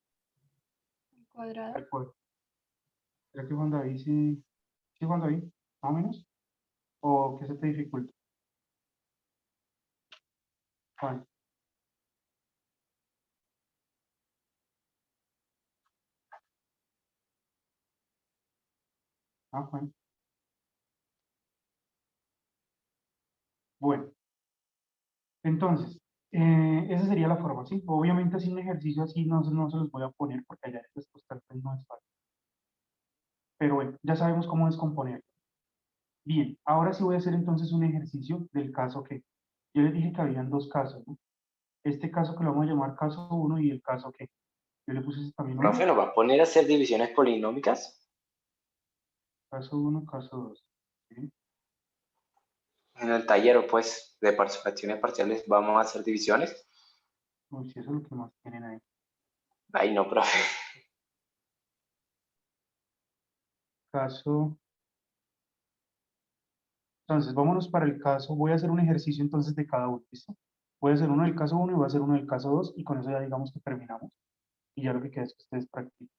Cuadrado. Al cuadrado. ¿Será que Juan David sí? ¿Sí, Juan David? ¿Más o menos? ¿O qué se te dificulta? Juan. Ah, Juan. Bueno, entonces, esa sería la forma, ¿sí? Obviamente sin ejercicio así no se los voy a poner porque allá después pues, no es fácil. Pero bueno, ya sabemos cómo descomponer. Bien, ahora sí voy a hacer entonces un ejercicio del caso que yo les dije que habían dos casos, ¿no? Este caso que lo vamos a llamar caso uno y el caso que yo le puse también Profe, uno. ¿nos va a poner a hacer divisiones polinómicas? Caso uno, caso 2. ¿Sí? En el taller, pues, de fracciones parciales vamos a hacer divisiones. Uy, sí, eso es lo que más tienen ahí. Ay, no, profe. Caso. Entonces, vámonos para el caso. Voy a hacer un ejercicio entonces de cada uno, ¿listo? Voy a hacer uno del caso uno y voy a hacer uno del caso 2 y con eso ya digamos que terminamos. Y ya lo que queda es que ustedes practiquen.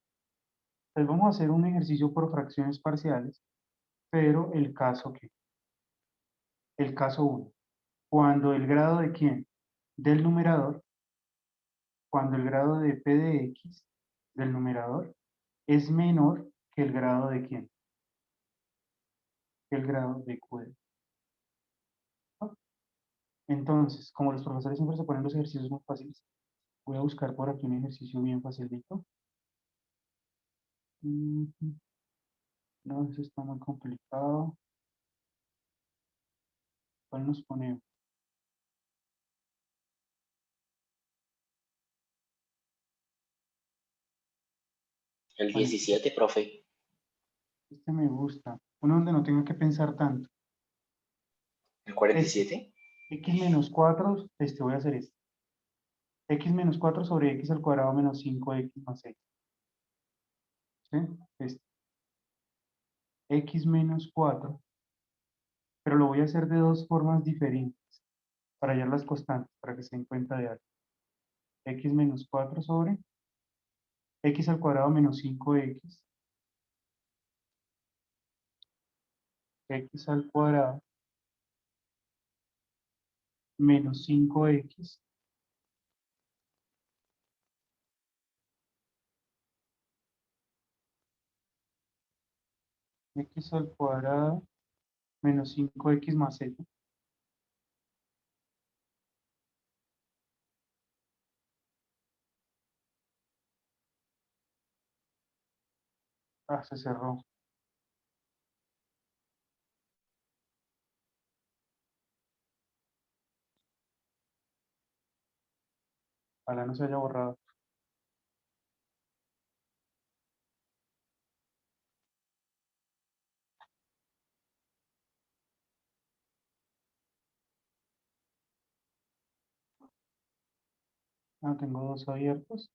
Entonces, vamos a hacer un ejercicio por fracciones parciales, pero el caso que, el caso uno. Cuando el grado de quién? Del numerador, cuando el grado de p de x del numerador es menor que el grado de quién? El grado de q de. Entonces, como los profesores siempre se ponen los ejercicios muy fáciles, voy a buscar por aquí un ejercicio bien facilito. No, eso está muy complicado. ¿Cuál nos ponemos? El Bueno, 17, profe. este me gusta. Uno donde no tengo que pensar tanto. El Este, 47. x menos 4, voy a hacer este. X menos 4 sobre x al cuadrado menos 5x más 6. ¿Sí? Este. X menos 4, pero lo voy a hacer de dos formas diferentes para hallar las constantes, para que se den cuenta de algo. X menos 4 sobre X al cuadrado menos 5x. X al cuadrado menos 5x x al cuadrado menos 5x más z. Ah, se cerró. Ojalá no se haya borrado. Ah, tengo dos abiertos.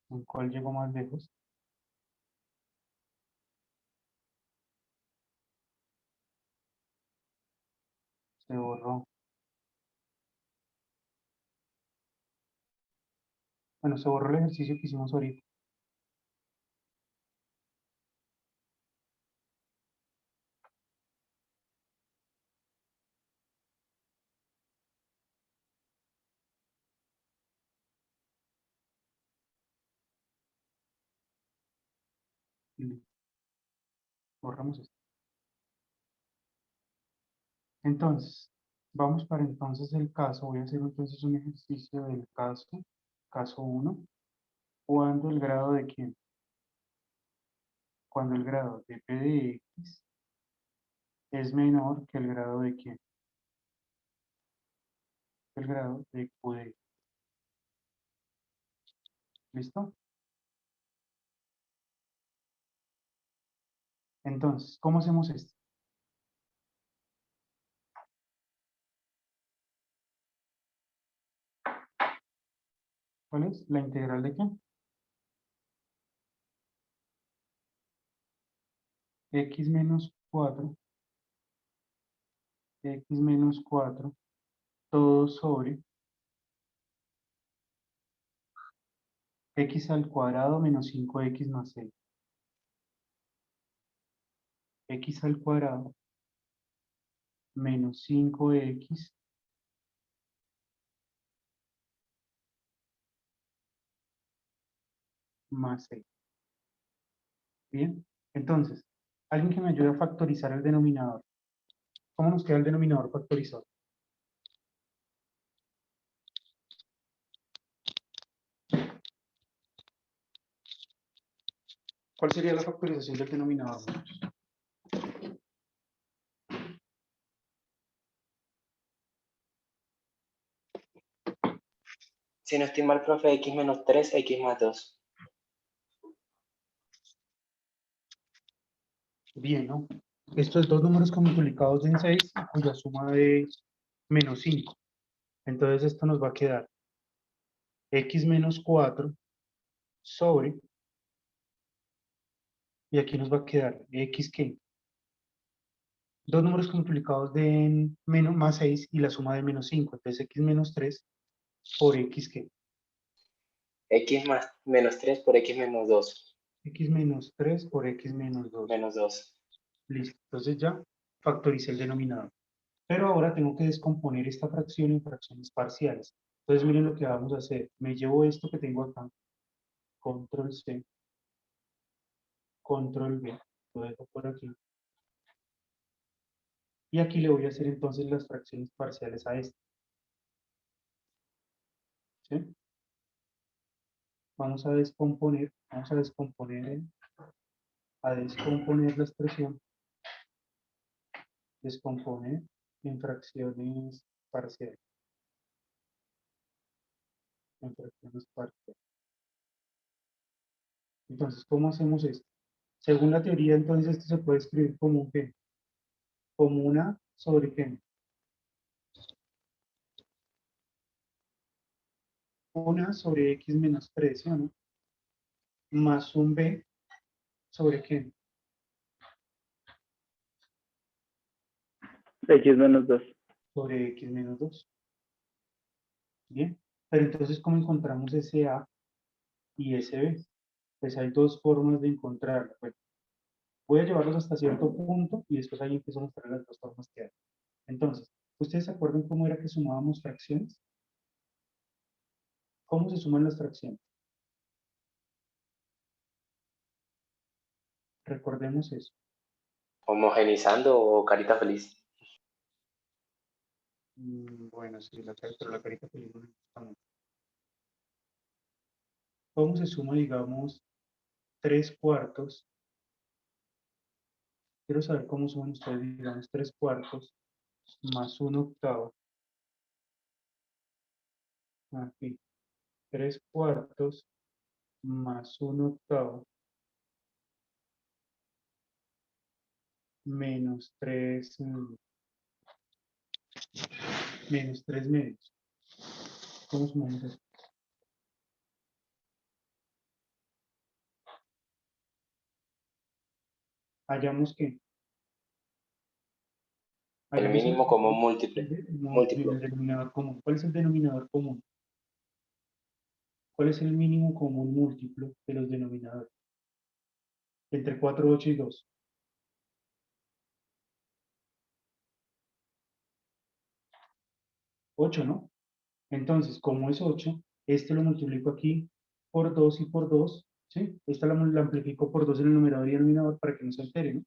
¿En cuál llego más lejos? Se borró. Bueno, se borró el ejercicio que hicimos ahorita. Y borramos esto. Entonces, vamos para entonces el caso. Voy a hacer entonces un ejercicio del caso 1. ¿Cuándo el grado de quién? Cuando el grado de p de x es menor que el grado de quién? El grado de q de x. ¿Listo? Entonces, ¿cómo hacemos esto? ¿Cuál es? ¿La integral de qué? X menos 4, x menos 4, todo sobre x al cuadrado menos 5x más 6. X al cuadrado menos 5x más 6. Bien, entonces, alguien que me ayude a factorizar el denominador. ¿Cómo nos queda el denominador factorizado? ¿Cuál sería la factorización del denominador, muchachos? Si no estoy mal, profe, x menos 3, x más 2. Bien, ¿no? Estos dos números multiplicados en 6, cuya suma de menos 5. Entonces esto nos va a quedar x menos 4 sobre, y aquí nos va a quedar x que dos números multiplicados de menos más 6 y la suma de menos 5. Entonces x menos 3 por x que X más menos 3 por x menos 2. x menos 3 por x menos 2. Menos 2. Listo. Entonces ya factoricé el denominador. Pero ahora tengo que descomponer esta fracción en fracciones parciales. Entonces miren lo que vamos a hacer. Me llevo esto que tengo acá. Control C. Control V. Lo dejo por aquí. Y aquí le voy a hacer entonces las fracciones parciales a esto. ¿Sí? Vamos a descomponer la expresión, descomponer en fracciones parciales, Entonces, ¿cómo hacemos esto? Según la teoría, entonces esto se puede escribir como un ¿qué? Como una sobre ¿qué? Una sobre x menos 3, ¿sí o no? Más un b sobre ¿qué? X menos 2. sobre x menos 2. Bien, pero entonces, ¿cómo encontramos ese a y ese b? Pues hay dos formas de encontrarlo. Bueno, voy a llevarlos hasta cierto punto y después ahí empiezo a mostrar las dos formas que hay. Entonces, ¿ustedes se acuerdan cómo era que sumábamos fracciones? ¿Cómo se suman las fracciones? Recordemos eso. Homogenizando o carita feliz. Bueno, sí, pero la carita feliz no me gusta mucho. ¿Cómo se suma, digamos, 3/4? Quiero saber cómo suman ustedes, digamos, 3/4 más 1/8. Aquí, 3/4 más 1/8 menos 3, menos 3 medios. ¿Cómo sumamos eso? Hallamos que El hallamos mínimo común múltiple. el denominador común. ¿Cuál es el denominador común? ¿Cuál es el mínimo común múltiplo de los denominadores? Entre 4, 8 y 2. 8, ¿no? Entonces, como es 8, este lo multiplico aquí por 2 y por 2, ¿sí? Esta la amplifico por 2 en el numerador y denominador para que no se altere, ¿no?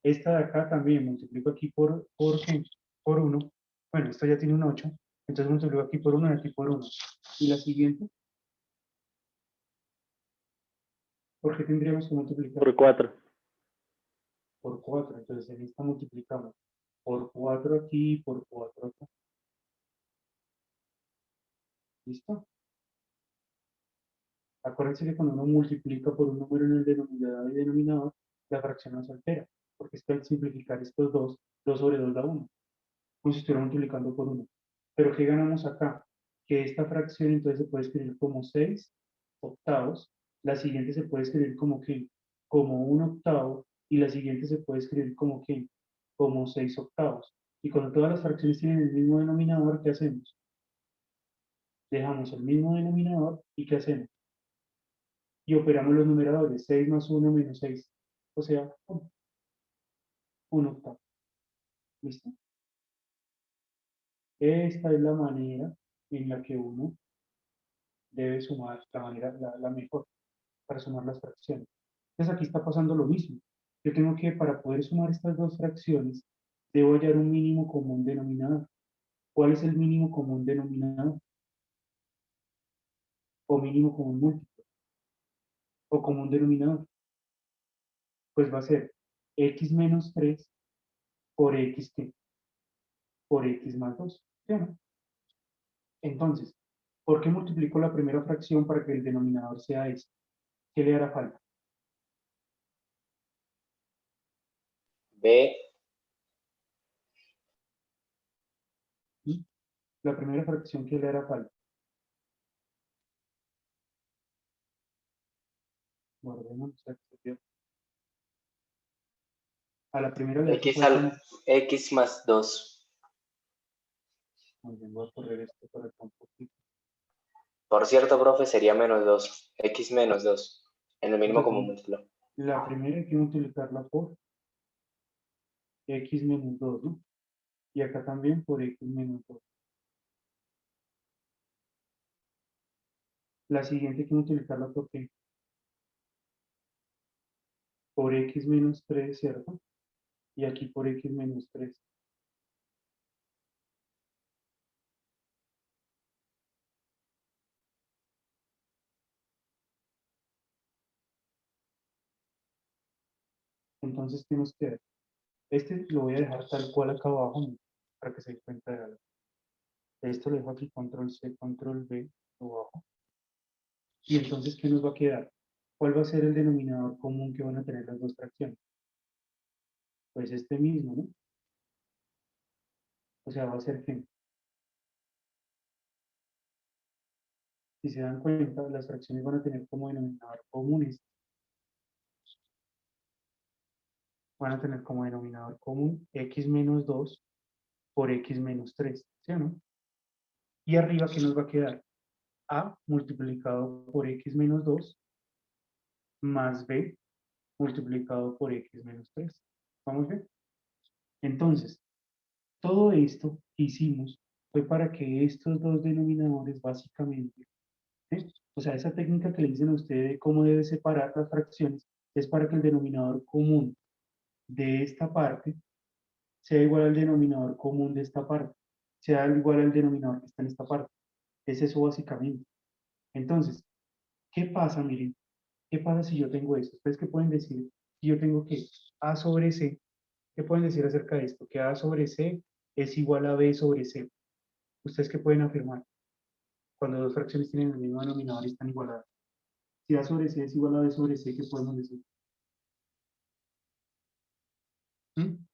Esta de acá también multiplico aquí ¿qué? Por 1. Bueno, esto ya tiene un 8, entonces multiplico aquí por 1 y aquí por 1. ¿Y la siguiente? ¿Por qué tendríamos que multiplicar? Por 4. Por 4. Entonces en esta multiplicamos por 4 aquí y por 4 acá. ¿Listo? Acuérdense que cuando uno multiplica por un número en el denominador y denominador, la fracción no se altera, porque esto al simplificar estos dos, 2 sobre 2 da 1, como si estuviera multiplicando por 1. Pero ¿qué ganamos acá? Que esta fracción entonces se puede escribir como 6/8, la siguiente se puede escribir como ¿qué? Como 1/8, y la siguiente se puede escribir como ¿qué? Como 6/8. Y cuando todas las fracciones tienen el mismo denominador, ¿qué hacemos? Dejamos el mismo denominador y ¿qué hacemos? Y operamos los numeradores, 6 más 1 menos 6, o sea, 1/8. ¿Listo? Esta es la manera en la que uno debe sumar, la manera, la mejor para sumar las fracciones. Entonces aquí está pasando lo mismo. Yo tengo que, para poder sumar estas dos fracciones, debo hallar un mínimo común denominador. ¿Cuál es el mínimo común denominador? O mínimo común múltiplo. O común denominador. Pues va a ser x menos 3 por x, ¿qué? Por x más 2. ¿Sí o no? Entonces, ¿por qué multiplico la primera fracción para que el denominador sea este? ¿Qué le hará falta? B, ¿Sí? La primera fracción, ¿qué le hará falta? Guardemos. A la primera le hace X, falta. X más 2. Muy bien, voy a correr esto para acá un poquito. Por cierto, profe, sería menos 2. X menos 2. En el mínimo común Entonces, múltiplo. la primera hay que multiplicarla por x menos 2, ¿no? Y acá también por x menos 2. La siguiente hay que multiplicarla por qué? Por x menos 3, ¿cierto? Y aquí por x menos 3. Entonces, ¿qué nos queda? Este lo voy a dejar tal cual acá abajo, ¿no? Para que se dé cuenta de algo. Esto lo dejo aquí, control C, control V, abajo. Y entonces, ¿qué nos va a quedar? ¿Cuál va a ser el denominador común que van a tener las dos fracciones? Pues este mismo, ¿no? O sea, va a ser que, si se dan cuenta, las fracciones van a tener como denominador común este. van a tener como denominador común x menos 2 por x menos 3, ¿sí o no? Y arriba, ¿qué nos va a quedar? A multiplicado por x menos 2 más b multiplicado por x menos 3. ¿Vamos bien? Entonces, todo esto que hicimos fue para que estos dos denominadores básicamente, ¿sí? O sea, esa técnica que le dicen a usted de cómo debe separar las fracciones es para que el denominador común de esta parte sea igual al denominador común de esta parte, sea igual al denominador que está en esta parte. Es eso básicamente. Entonces, ¿qué pasa? Miren, ¿qué pasa si yo tengo esto? ¿Ustedes qué pueden decir? Si yo tengo que A sobre C, ¿qué pueden decir acerca de esto? Que A sobre C es igual a B sobre C. ¿Ustedes qué pueden afirmar? Cuando dos fracciones tienen el mismo denominador y están igualadas. Si A sobre C es igual a B sobre C, ¿qué podemos decir? ¿Mm?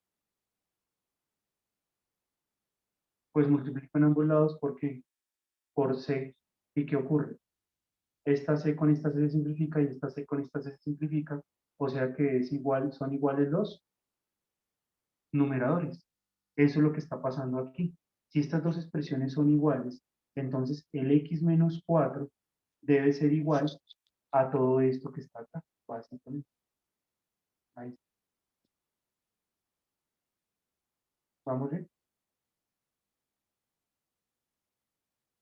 Pues multiplican ambos lados porque por C. ¿Y qué ocurre? Esta C con esta C se simplifica y esta C con esta C se simplifica. O sea que es igual, son iguales los numeradores. Eso es lo que está pasando aquí. Si estas dos expresiones son iguales, entonces el x menos 4 debe ser igual a todo esto que está acá, básicamente. Ahí está. ¿Vamos bien?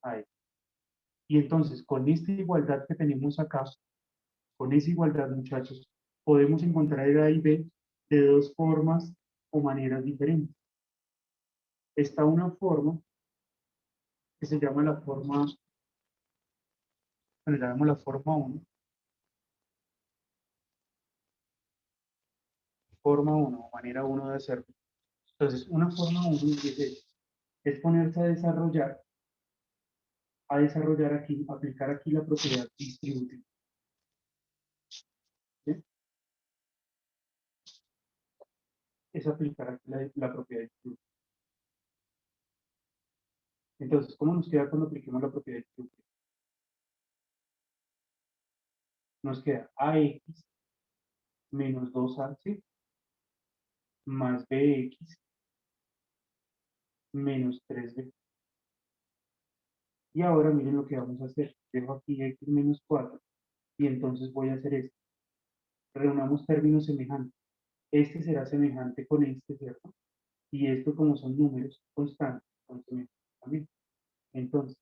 Ahí. Y entonces, con esta igualdad que tenemos acá, con esa igualdad, muchachos, podemos encontrar el A y B de dos formas o maneras diferentes. Está una forma que se llama la forma, bueno, la llamamos la forma 1, manera 1 de hacerlo. Entonces, una forma 1 es ponerse a desarrollar aquí, aplicar aquí la propiedad distributiva. ¿Sí? Es aplicar aquí la propiedad distributiva. Entonces, ¿cómo nos queda cuando apliquemos la propiedad distributiva? Nos queda ax menos 2ac más bx menos 3b. Y ahora miren lo que vamos a hacer. Dejo aquí x menos 4 y entonces voy a hacer esto. Reunamos términos semejantes. Este será semejante con este, ¿cierto? Y esto, como son números constantes, son semejantes también. Entonces,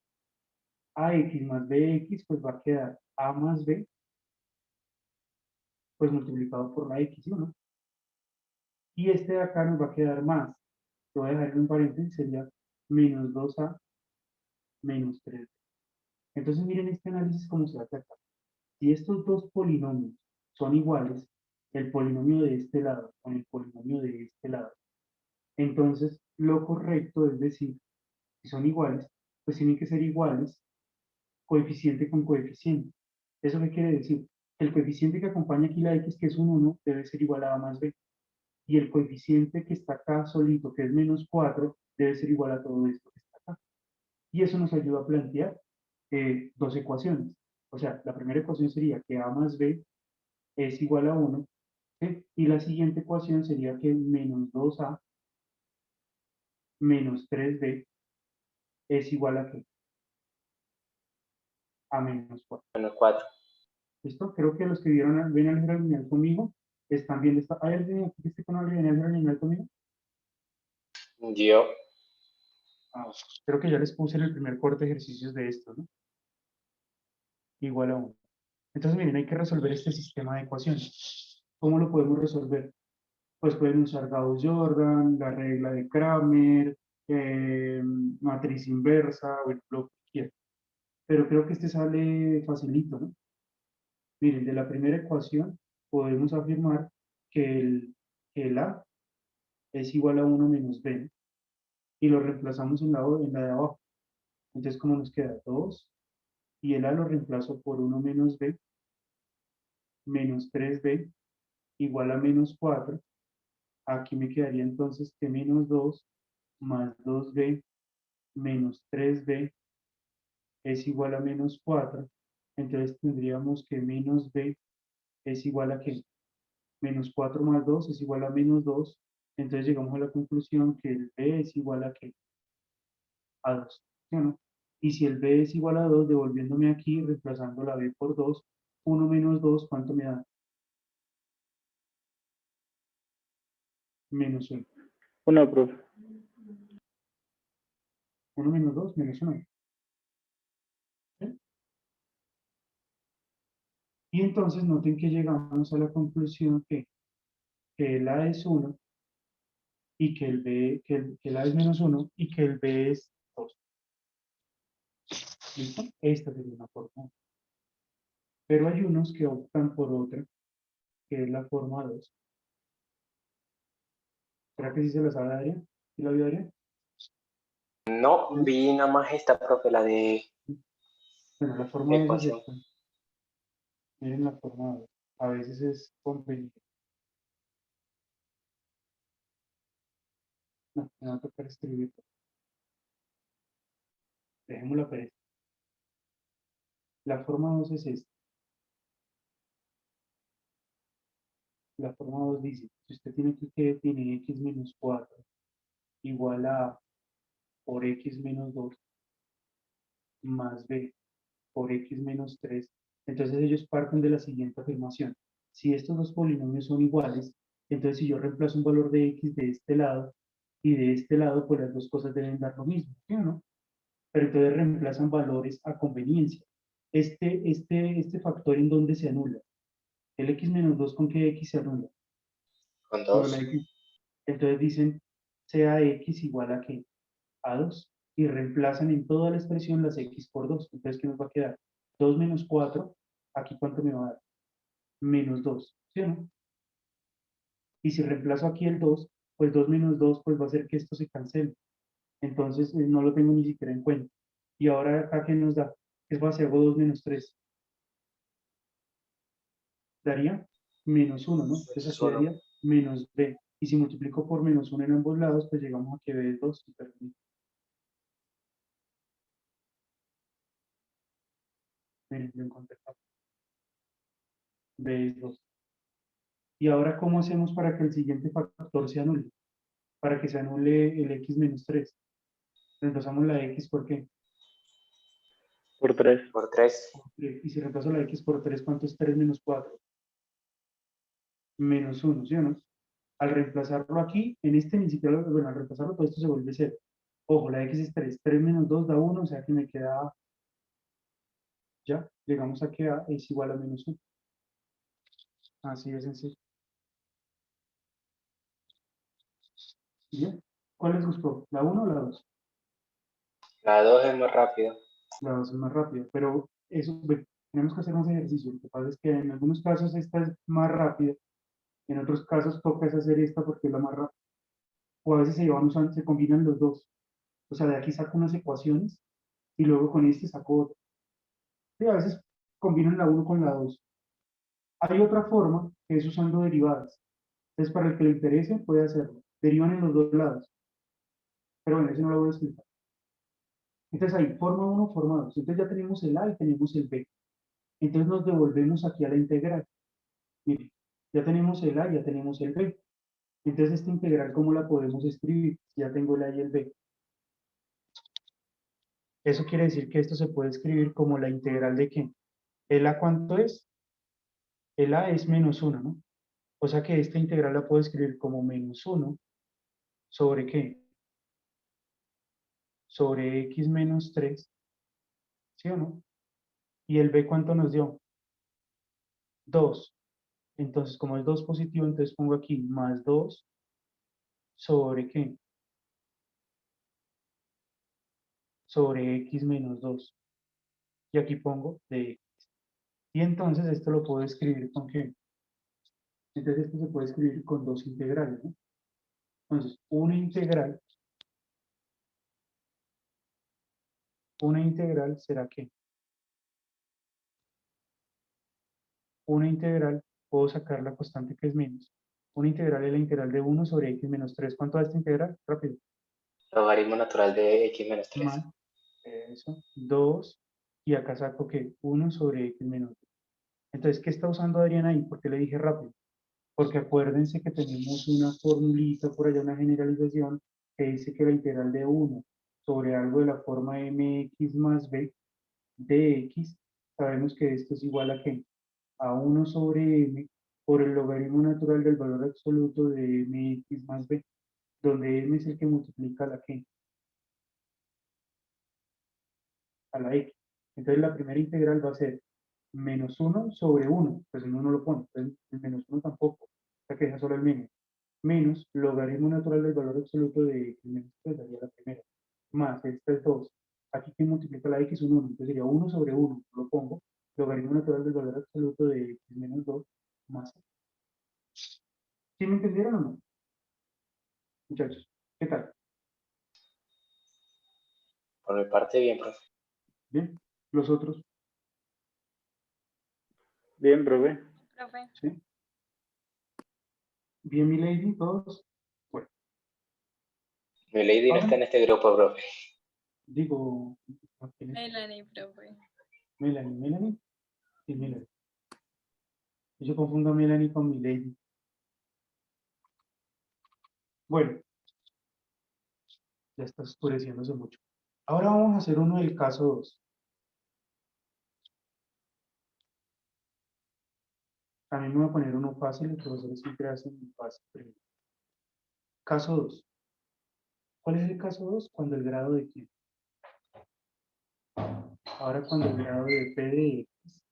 ax más bx pues va a quedar a más b pues multiplicado por la x, ¿no? Y este de acá nos va a quedar más. Lo voy a dejar en un paréntesis, sería menos 2a menos 3b. Entonces miren este análisis cómo se hace acá. Si estos dos polinomios son iguales, el polinomio de este lado con el polinomio de este lado, entonces lo correcto es decir, si son iguales, pues tienen que ser iguales coeficiente con coeficiente. ¿Eso qué quiere decir? El coeficiente que acompaña aquí la x, que es un 1, debe ser igual a más b. Y el coeficiente que está acá solito, que es menos 4, debe ser igual a todo esto que está acá. Y eso nos ayuda a plantear dos ecuaciones. O sea, la primera ecuación sería que a más b es igual a 1, ¿sí? Y la siguiente ecuación sería que menos 2a menos 3b es igual a qué? A menos 4. Menos 4. ¿Listo? Creo que los que ven álgebra lineal conmigo están viendo esta. ¿Hay alguien aquí que esté con álgebra lineal conmigo? Yo. Ah, creo que ya les puse en el primer corte ejercicios de esto, ¿no? Igual a 1. Entonces, miren, hay que resolver este sistema de ecuaciones. ¿Cómo lo podemos resolver? Pues pueden usar Gauss-Jordan, la regla de Kramer, matriz inversa, o lo que quieran. Pero creo que este sale facilito, ¿no? Miren, de la primera ecuación podemos afirmar que el A es igual a 1 menos B, ¿no? Y lo reemplazamos en la de abajo. Entonces, ¿cómo nos queda? 2, y el A lo reemplazo por 1 menos B, menos 3B, igual a menos 4. Aquí me quedaría entonces que menos 2 más 2B menos 3B es igual a menos 4. Entonces tendríamos que menos B es igual a ¿qué? Menos 4 más 2 es igual a menos 2. Entonces llegamos a la conclusión que el b es igual a ¿qué? A 2. ¿Sí o no? Y si el b es igual a 2, devolviéndome aquí, reemplazando la b por 2, 1 menos 2, ¿cuánto me da? Menos 1. 1, profe. 1 menos 2, menos 1. ¿Sí? Y entonces noten que llegamos a la conclusión que el A es 1 y que el B, que el A es menos 1 y que el B es 2. ¿Listo? Esta sería una forma. Pero hay unos que optan por otra, que es la forma 2. ¿Será que sí se la sabe Adrián? ¿Sí la vio Adrián? No, vi nada más esta, profe, la de Bueno, la forma 2 es ecuación. esta. Miren la forma 2. A veces es conveniente. No, me va a tocar escribir. Dejémosla pereza. La forma 2 es esta. La forma 2 dice, si usted tiene que tiene x menos 4 igual a por x menos 2 más b por x menos 3, entonces ellos parten de la siguiente afirmación. Si estos dos polinomios son iguales, entonces si yo reemplazo un valor de x de este lado y de este lado, pues las dos cosas deben dar lo mismo, ¿sí o no? Pero entonces reemplazan valores a conveniencia. Este factor en donde se anula. El x menos 2 con qué x se anula. Con Con la 2. x. Entonces dicen sea x igual a qué? A 2. Y reemplazan en toda la expresión las x por 2. Entonces, ¿qué nos va a quedar? 2 menos 4. ¿Aquí cuánto me va a dar? Menos 2. ¿Sí o no? Y si reemplazo aquí el 2, pues 2 menos 2, pues va a hacer que esto se cancele. Entonces, no lo tengo ni siquiera en cuenta. Y ahora acá, ¿qué nos da? ¿Qué es si hago 2 menos 3? Daría menos 1, ¿no? Entonces Menos aquí 1. daría menos b. Y si multiplico por menos 1 en ambos lados, pues llegamos a que b es 2. Miren, lo encontré acá. B es 2. Y ahora, ¿cómo hacemos para que el siguiente factor se anule? Para que se anule el x menos 3. Reemplazamos la x por qué? Por 3. Por 3. Y si reemplazo la x por 3, ¿cuánto es 3 menos 4? Menos 1, ¿sí o no? Al reemplazarlo aquí, en este ni siquiera, bueno, al reemplazarlo todo esto se vuelve 0. Ojo, la x es 3. 3 menos 2 da 1, o sea que me queda, ya, llegamos a que a es igual a menos 1. Así de sencillo. ¿Bien? ¿Cuál les gustó? ¿La 1 o la 2? La 2 es más rápido. La 2 es más rápida, pero eso, bueno, tenemos que hacer más ejercicio. Lo que pasa es que en algunos casos esta es más rápida, en otros casos toca es hacer esta porque es la más rápida. O a veces se combinan los dos. O sea, de aquí saco unas ecuaciones y luego con este saco otra. Y a veces combinan la 1 con la 2. Hay otra forma que es usando derivadas. Entonces, para el que le interese, puede hacerlo. Derivan en los dos lados. Pero bueno, eso no lo voy a explicar. Entonces ahí, forma 1, forma 2. Entonces ya tenemos el A y tenemos el B. Entonces nos devolvemos aquí a la integral. Miren, ya tenemos el A, ya tenemos el B. Entonces esta integral, ¿cómo la podemos escribir? Ya tengo el A y el B. Eso quiere decir que esto se puede escribir como la integral de ¿qué? ¿El A cuánto es? El A es menos 1, ¿no? O sea que esta integral la puedo escribir como menos 1 sobre ¿qué? Sobre x menos 3, ¿sí o no? ¿Y el B cuánto nos dio? 2. Entonces, como es 2 positivo, entonces pongo aquí más 2 sobre ¿qué? Sobre x menos 2. Y aquí pongo de x. Y entonces esto lo puedo escribir con ¿qué? Entonces esto se puede escribir con dos integrales, ¿no? Entonces, una integral será ¿qué? Una integral, puedo sacar la constante que es menos. Una integral es la integral de 1 sobre x menos 3. ¿Cuánto da esta integral? Rápido. Logaritmo natural de x menos 3. Más, eso, 2, y acá saco que 1 sobre x menos 3. Entonces, ¿qué está usando Adrián ahí? Porque le dije rápido. Porque acuérdense que tenemos una formulita por allá, una generalización, que dice que la integral de 1 sobre algo de la forma mx más b de x, sabemos que esto es igual a ¿qué? A 1 sobre m por el logaritmo natural del valor absoluto de mx más b, donde m es el que multiplica a la ¿qué? A la x. Entonces la primera integral va a ser menos 1 sobre 1, pues el 1 no lo pone, entonces el menos 1 tampoco, o sea que deja solo el menos logaritmo natural del valor absoluto de x menos 3, daría la primera, más esta es 2. Aquí que multiplica la x un 1, entonces sería 1 sobre 1, lo pongo, logaritmo natural del valor absoluto de x menos 2, más. ¿Sí me entendieron o no? Muchachos, ¿qué tal? Por mi parte, bien, profe. ¿Bien? ¿Los otros? Bien, profe. Profe. ¿Sí? ¿Bien, mi lady? ¿Todos? Bueno, Mi lady no está en este grupo, profe. digo, Melanie, profe. Melanie. Sí, Melanie. Yo confundo a Melanie con mi lady. Bueno, ya está oscureciéndose mucho. Ahora vamos a hacer uno del caso 2. También me voy a poner uno fácil, los profesores siempre hacen un fácil primero. Caso 2. ¿Cuál es el caso 2? Cuando el grado de quién. Ahora cuando el grado de P de X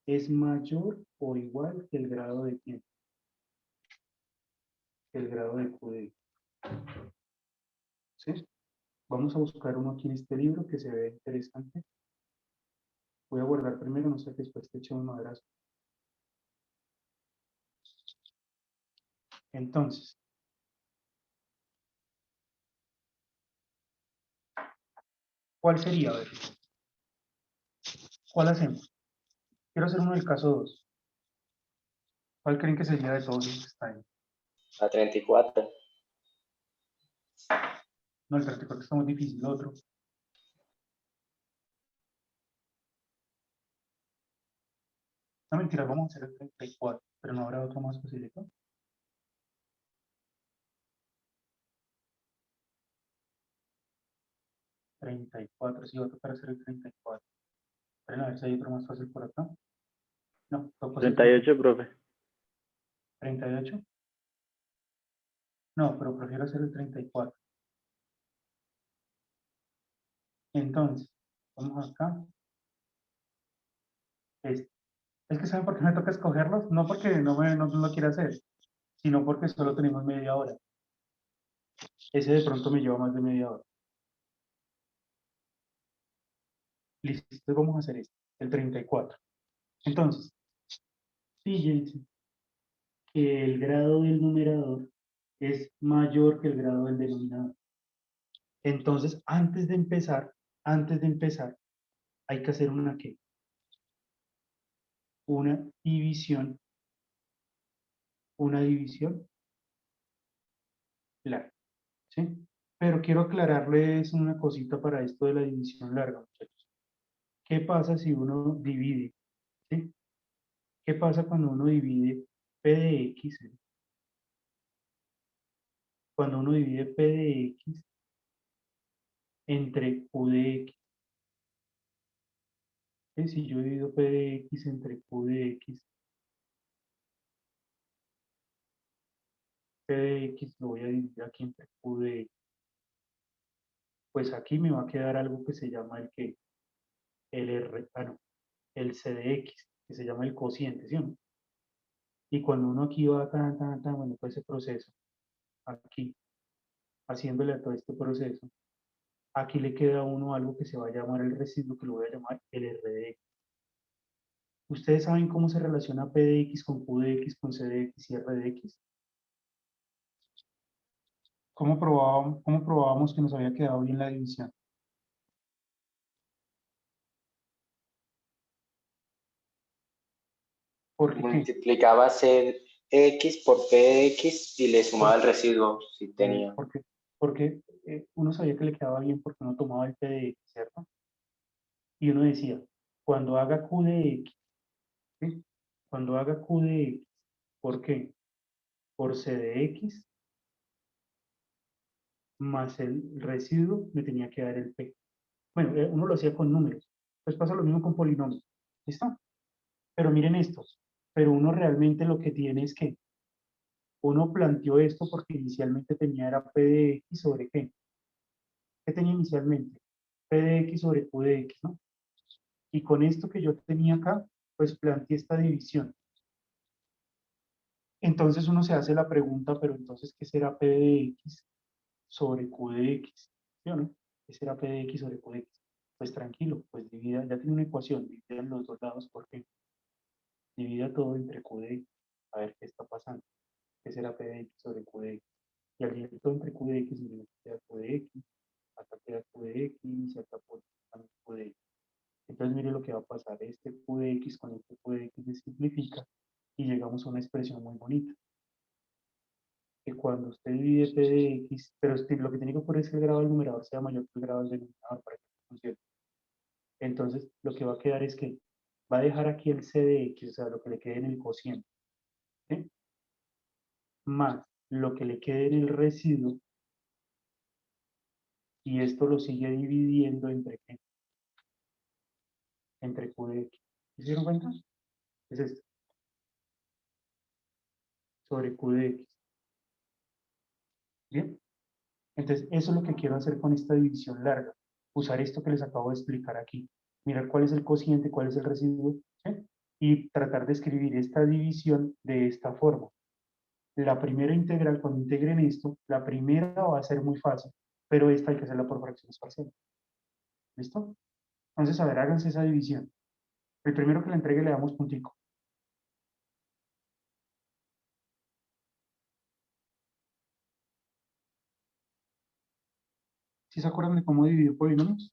es mayor o igual que el grado de quién. El grado de Q de X. ¿Sí? Vamos a buscar uno aquí en este libro que se ve interesante. Voy a guardar primero, no sé que después te eche un madrazo. Entonces, ¿cuál sería? A ver, ¿cuál hacemos? Quiero hacer uno del caso 2. ¿Cuál creen que sería de todos los que están ahí? La 34. No, el 34 está muy difícil, el otro. No, mentira, vamos a hacer el 34, pero no habrá otro más facilito. Sí, va a tocar hacer el 34. Esperen a ver si hay otro más fácil por acá. No, toca hacer 38, profe. 38. No, pero prefiero hacer el 34. Entonces, vamos acá. Este. Es que ¿saben por qué me toca escogerlos? No porque no lo quiera hacer, sino porque solo tenemos media hora. Ese de pronto me lleva más de media hora. Listo, entonces vamos a hacer este, el 34. Entonces, fíjense que el grado del numerador es mayor que el grado del denominador. Entonces, antes de empezar, hay que hacer una ¿qué? Una división larga, ¿sí? Pero quiero aclararles una cosita para esto de la división larga, muchachos. ¿Qué pasa si uno divide? ¿Sí? ¿Qué pasa cuando uno divide P de X? Cuando uno divide P de X entre Q de X. ¿Sí? Si yo divido P de X entre Q de X, P de X lo voy a dividir aquí entre Q de X. Pues aquí me va a quedar algo que se llama el que, el R, no, el C de X, que se llama el cociente, ¿sí o no? Y cuando uno aquí va bueno, pues ese proceso, aquí, haciéndole a todo este proceso, aquí le queda a uno algo que se va a llamar el residuo, que lo voy a llamar el R de X. ¿Ustedes saben cómo se relaciona P de X con Q de X, con C de X y R de X? Cómo probábamos que nos había quedado bien la división? ¿Por qué? Multiplicaba X por P de X y le sumaba el residuo si tenía. Porque uno sabía que le quedaba bien porque uno tomaba el P de X, ¿cierto? Y uno decía, cuando haga Q de X, ¿sí? Cuando haga Q de X, ¿por qué? por C de X más el residuo me tenía que dar el P. Bueno, uno lo hacía con números. Pues pasa lo mismo con polinomios. ¿Listo? Pero miren estos. Pero uno realmente lo que tiene es que uno planteó esto porque inicialmente tenía era P de X sobre qué. ¿Qué tenía inicialmente? P de X sobre Q de X, ¿no? Y con esto que yo tenía acá, pues planteé esta división. Entonces uno se hace la pregunta, pero entonces, ¿qué será P de X sobre Q de X? ¿Sí o no? ¿Qué será P de X sobre Q de X? Pues tranquilo, pues divida, ya tiene una ecuación, divide en los dos lados, porque divida todo entre Q de X, a ver qué está pasando. ¿Qué será P de X sobre Q de X? Y al dividir todo entre Q de X, me queda Q de X, acá queda Q de X, y acá por también Q de X. Entonces mire lo que va a pasar, este Q de X con este Q de X se simplifica, y llegamos a una expresión muy bonita. Que cuando usted divide P de X, pero lo que tiene que ocurrir es que el grado del numerador sea mayor que el grado del denominador para que funcione. Entonces, lo que va a quedar es que va a dejar aquí el C de X, o sea, lo que le quede en el cociente, ¿sí? Más lo que le quede en el residuo, y esto lo sigue dividiendo entre ¿qué? Entre Q de X. ¿Se dieron cuenta? Es esto, sobre Q de X. ¿Bien? Entonces, eso es lo que quiero hacer con esta división larga. Usar esto que les acabo de explicar aquí. Mirar cuál es el cociente, cuál es el residuo, ¿sí? Y tratar de escribir esta división de esta forma. La primera integral, cuando integren esto, la primera va a ser muy fácil, pero esta hay que hacerla por fracciones parciales. ¿Listo? Entonces, a ver, háganse esa división. El primero que la entregue le damos puntico. ¿Sí se acuerdan de cómo dividir polinomios?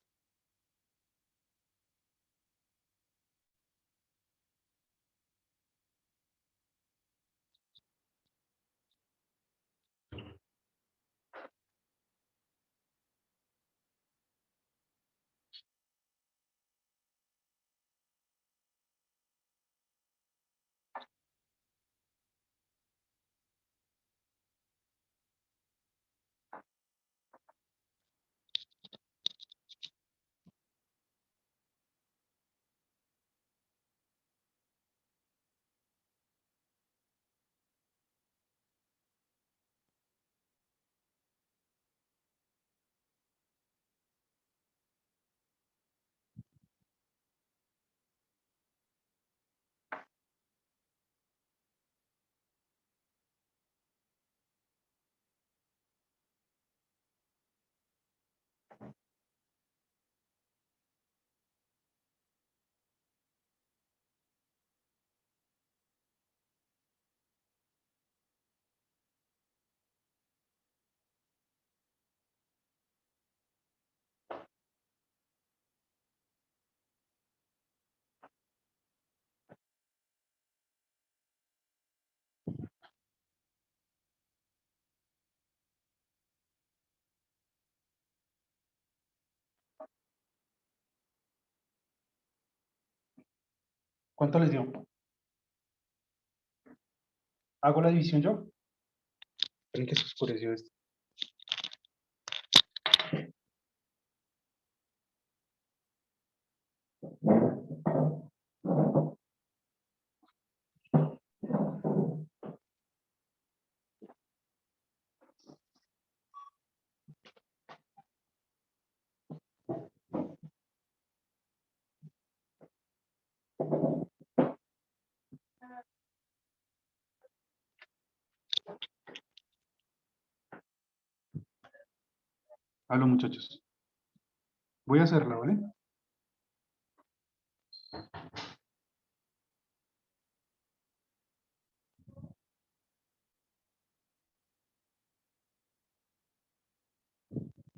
¿Cuánto les dio? ¿Hago la división yo? Esperen que se oscureció esto. Hablo, muchachos. Voy a hacerla, ¿vale?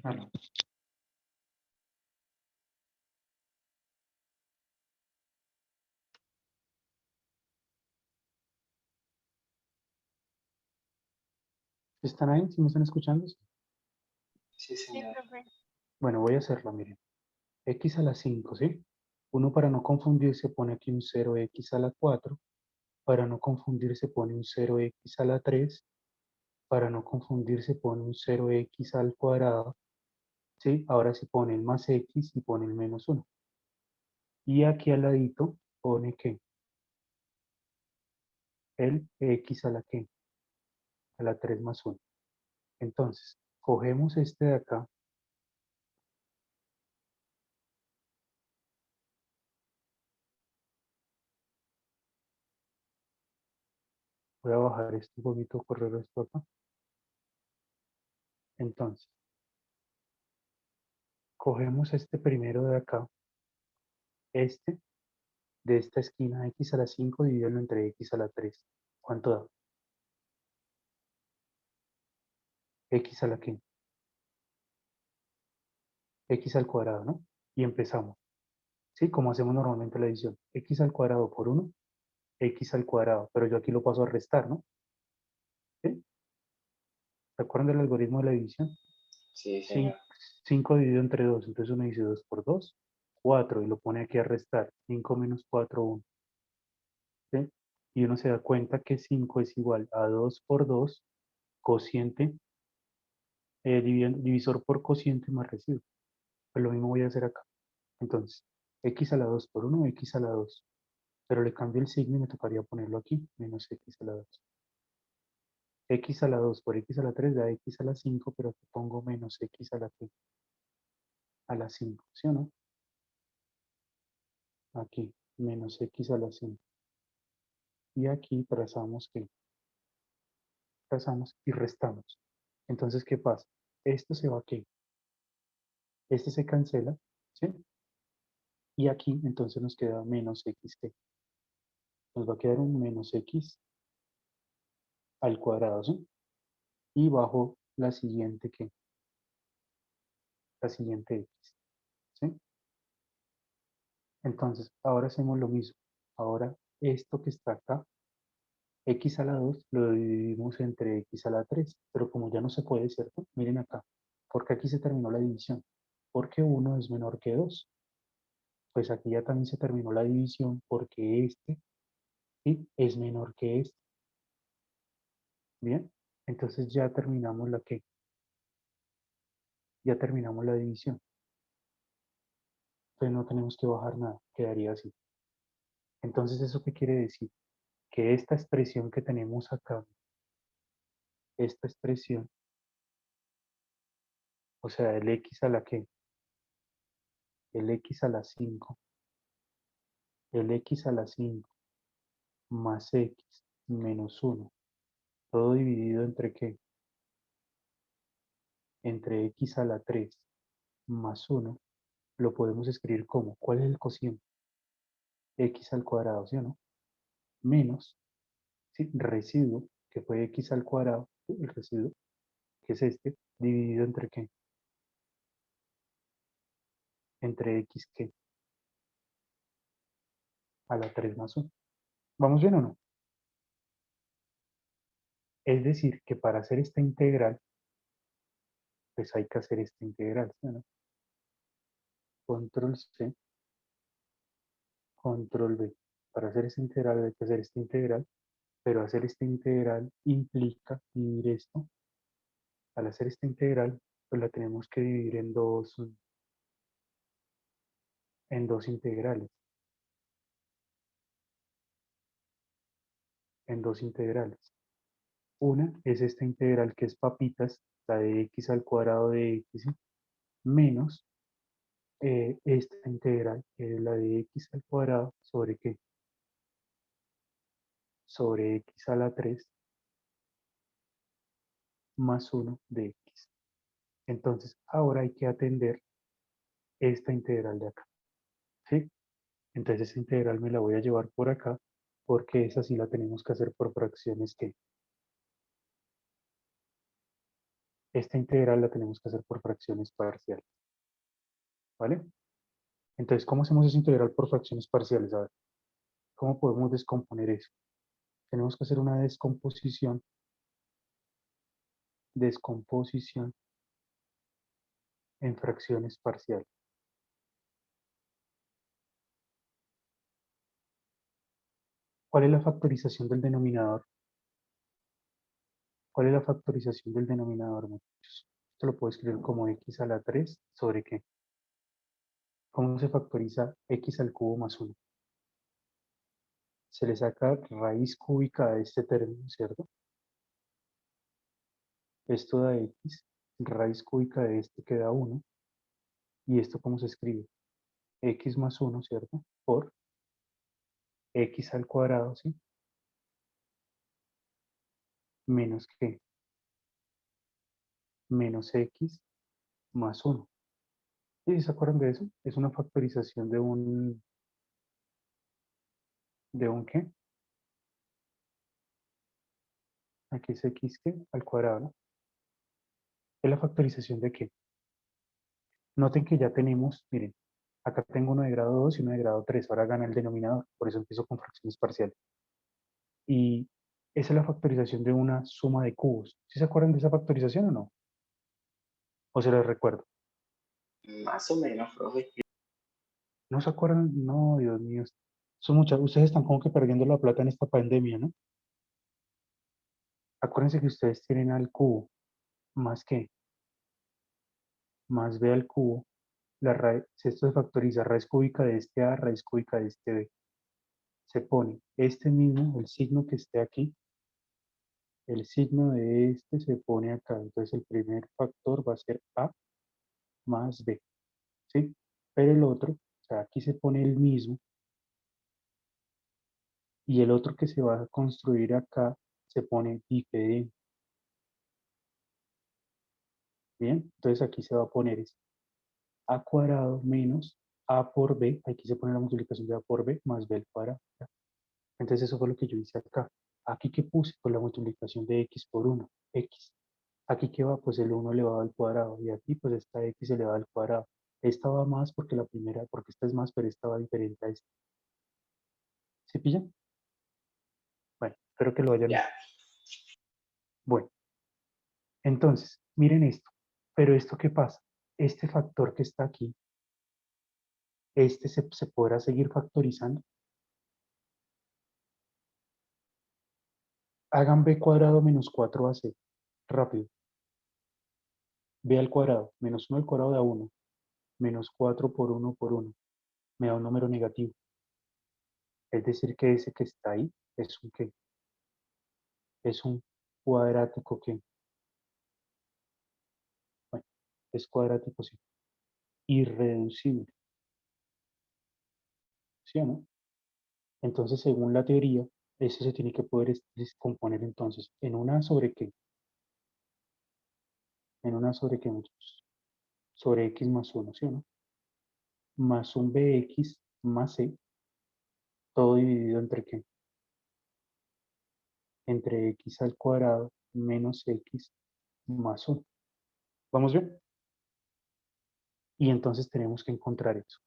Hablo. ¿Están ahí? ¿Sí me están escuchando? Sí, Sí, señor. profe. Bueno, voy a hacerla, miren. X a la 5, ¿sí? Uno para no confundirse pone aquí un 0x a la 4. Para no confundirse pone un 0x a la 3 para no confundirse, pone un 0x al cuadrado, ¿sí? Ahora se pone el más x y pone el menos 1. Y aquí al ladito pone que el x a la que, a la 3 más 1. Entonces, cogemos este de acá, voy a bajar esto un poquito, correr esto acá. Entonces, cogemos este primero de acá, este, de esta esquina x a la 5, dividirlo entre x a la 3. ¿Cuánto da? X a la que, x al cuadrado, ¿no? Y empezamos, ¿sí? Como hacemos normalmente la división. X al cuadrado por 1, x al cuadrado, pero yo aquí lo paso a restar, ¿no? ¿Sí? ¿Se acuerdan del algoritmo de la división? Sí, señor. 5 dividido entre 2, entonces uno dice 2 por 2, 4, y lo pone aquí a restar, 5 menos 4, 1. ¿Sí? Y uno se da cuenta que 5 es igual a 2 por 2, cociente, divisor por cociente más residuo. Pues lo mismo voy a hacer acá. Entonces, x a la 2 por 1, x a la 2. Pero le cambio el signo y me tocaría ponerlo aquí, menos x a la 2. X a la 2 por x a la 3 da x a la 5, pero aquí pongo menos x a la 3, a la 5, ¿sí o no? Aquí, menos x a la 5. Y aquí trazamos que trazamos y restamos. Entonces, ¿qué pasa? Esto se va aquí, este se cancela, ¿sí? Y aquí entonces nos queda menos x, nos va a quedar un menos x al cuadrado, ¿sí? Y bajo la siguiente la siguiente x, ¿sí? Entonces, ahora hacemos lo mismo. Ahora, esto que está acá, x a la 2, lo dividimos entre x a la 3, pero como ya no se puede, ¿cierto? Miren acá, porque aquí se terminó la división, porque 1 es menor que 2. Pues aquí ya también se terminó la división porque este, ¿sí?, es menor que este. Bien, entonces ya terminamos ya terminamos la división. Entonces no tenemos que bajar nada, quedaría así. Entonces, ¿eso qué quiere decir? Que esta expresión que tenemos acá, esta expresión, o sea, el x a la que, el x a la 5, el x a la 5 más x menos 1, todo dividido entre qué, entre x a la 3 más 1, lo podemos escribir como, ¿cuál es el cociente? X al cuadrado, ¿sí o no? Menos, ¿sí?, residuo, que fue x al cuadrado, ¿sí?, el residuo, que es este, dividido entre qué, entre x que, a la 3 más 1. ¿Vamos bien o no? Es decir, que para hacer esta integral, pues hay que hacer esta integral, ¿sí o no? Control C, control V. Para hacer esta integral hay que hacer esta integral, pero hacer esta integral implica dividir esto. Al hacer esta integral, pues la tenemos que dividir en dos integrales. En dos integrales. Una es esta integral que es papitas, la de x al cuadrado de x, ¿sí?, menos esta integral que es la de x al cuadrado sobre qué, sobre x a la 3 más 1 de x. Entonces, ahora hay que atender esta integral de acá, ¿sí? Entonces, esa integral me la voy a llevar por acá, porque esa sí la tenemos que hacer por fracciones que. Esta integral la tenemos que hacer por fracciones parciales, ¿vale? Entonces, ¿cómo hacemos esa integral por fracciones parciales? A ver, ¿cómo podemos descomponer eso? Tenemos que hacer una descomposición en fracciones parciales. ¿Cuál es la factorización del denominador? ¿Cuál es la factorización del denominador, muchachos? Esto lo puedo escribir como x a la 3 sobre qué. ¿Cómo se factoriza x al cubo más 1? Se le saca raíz cúbica de este término, ¿cierto? Esto da x, raíz cúbica de este queda 1. ¿Y esto cómo se escribe? X más 1, ¿cierto? Por x al cuadrado, ¿sí? Menos qué? Menos x más 1. ¿Sí se acuerdan de eso? Es una factorización ¿de un qué? Aquí es x ¿qué? Al cuadrado, ¿no? ¿Es la factorización de qué? Noten que ya tenemos, miren, acá tengo uno de grado 2 y uno de grado 3. Ahora gana el denominador, por eso empiezo con fracciones parciales. Y esa es la factorización de una suma de cubos. ¿Sí se acuerdan de esa factorización o no? ¿O se les recuerdo? Más o menos, profe. ¿No se acuerdan? No, Dios mío. Son muchas. Ustedes están como que perdiendo la plata en esta pandemia, ¿no? Acuérdense que ustedes tienen al cubo más que más b al cubo. La raíz, si esto se factoriza, raíz cúbica de este a, raíz cúbica de este b. Se pone este mismo, el signo que esté aquí, el signo de este se pone acá. Entonces el primer factor va a ser a más b, ¿sí? Pero el otro, o sea, aquí se pone el mismo, y el otro que se va a construir acá se pone diferente. Bien, entonces aquí se va a poner es a cuadrado menos a por b, aquí se pone la multiplicación de a por b más b al cuadrado. ¿Ya? Entonces eso fue lo que yo hice acá. Aquí que puse pues la multiplicación de x por 1, x. Aquí que va, pues el 1 elevado al cuadrado, y aquí pues esta x elevada al cuadrado. Esta va más porque la primera, porque esta es más, pero esta va diferente a esta. ¿Sí pillan? Bueno, espero que lo hayan. Ya. Bueno, entonces, miren esto. Pero esto ¿qué pasa? Este factor que está aquí, este se podrá seguir factorizando. Hagan b cuadrado menos 4ac. Rápido. B al cuadrado. Menos 1 al cuadrado da 1. Menos 4 por 1 por 1. Me da un número negativo. Es decir, que ese que está ahí es un ¿qué? Es un cuadrático que, bueno, es cuadrático, sí. Irreducible. ¿Sí o no? Entonces, según la teoría, eso se tiene que poder descomponer entonces en una sobre qué. En una sobre qué, muchachos. Sobre x más 1, ¿sí o no? Más un bx más c, todo dividido entre qué. Entre x al cuadrado menos x más 1. ¿Vamos bien? Y entonces tenemos que encontrar eso.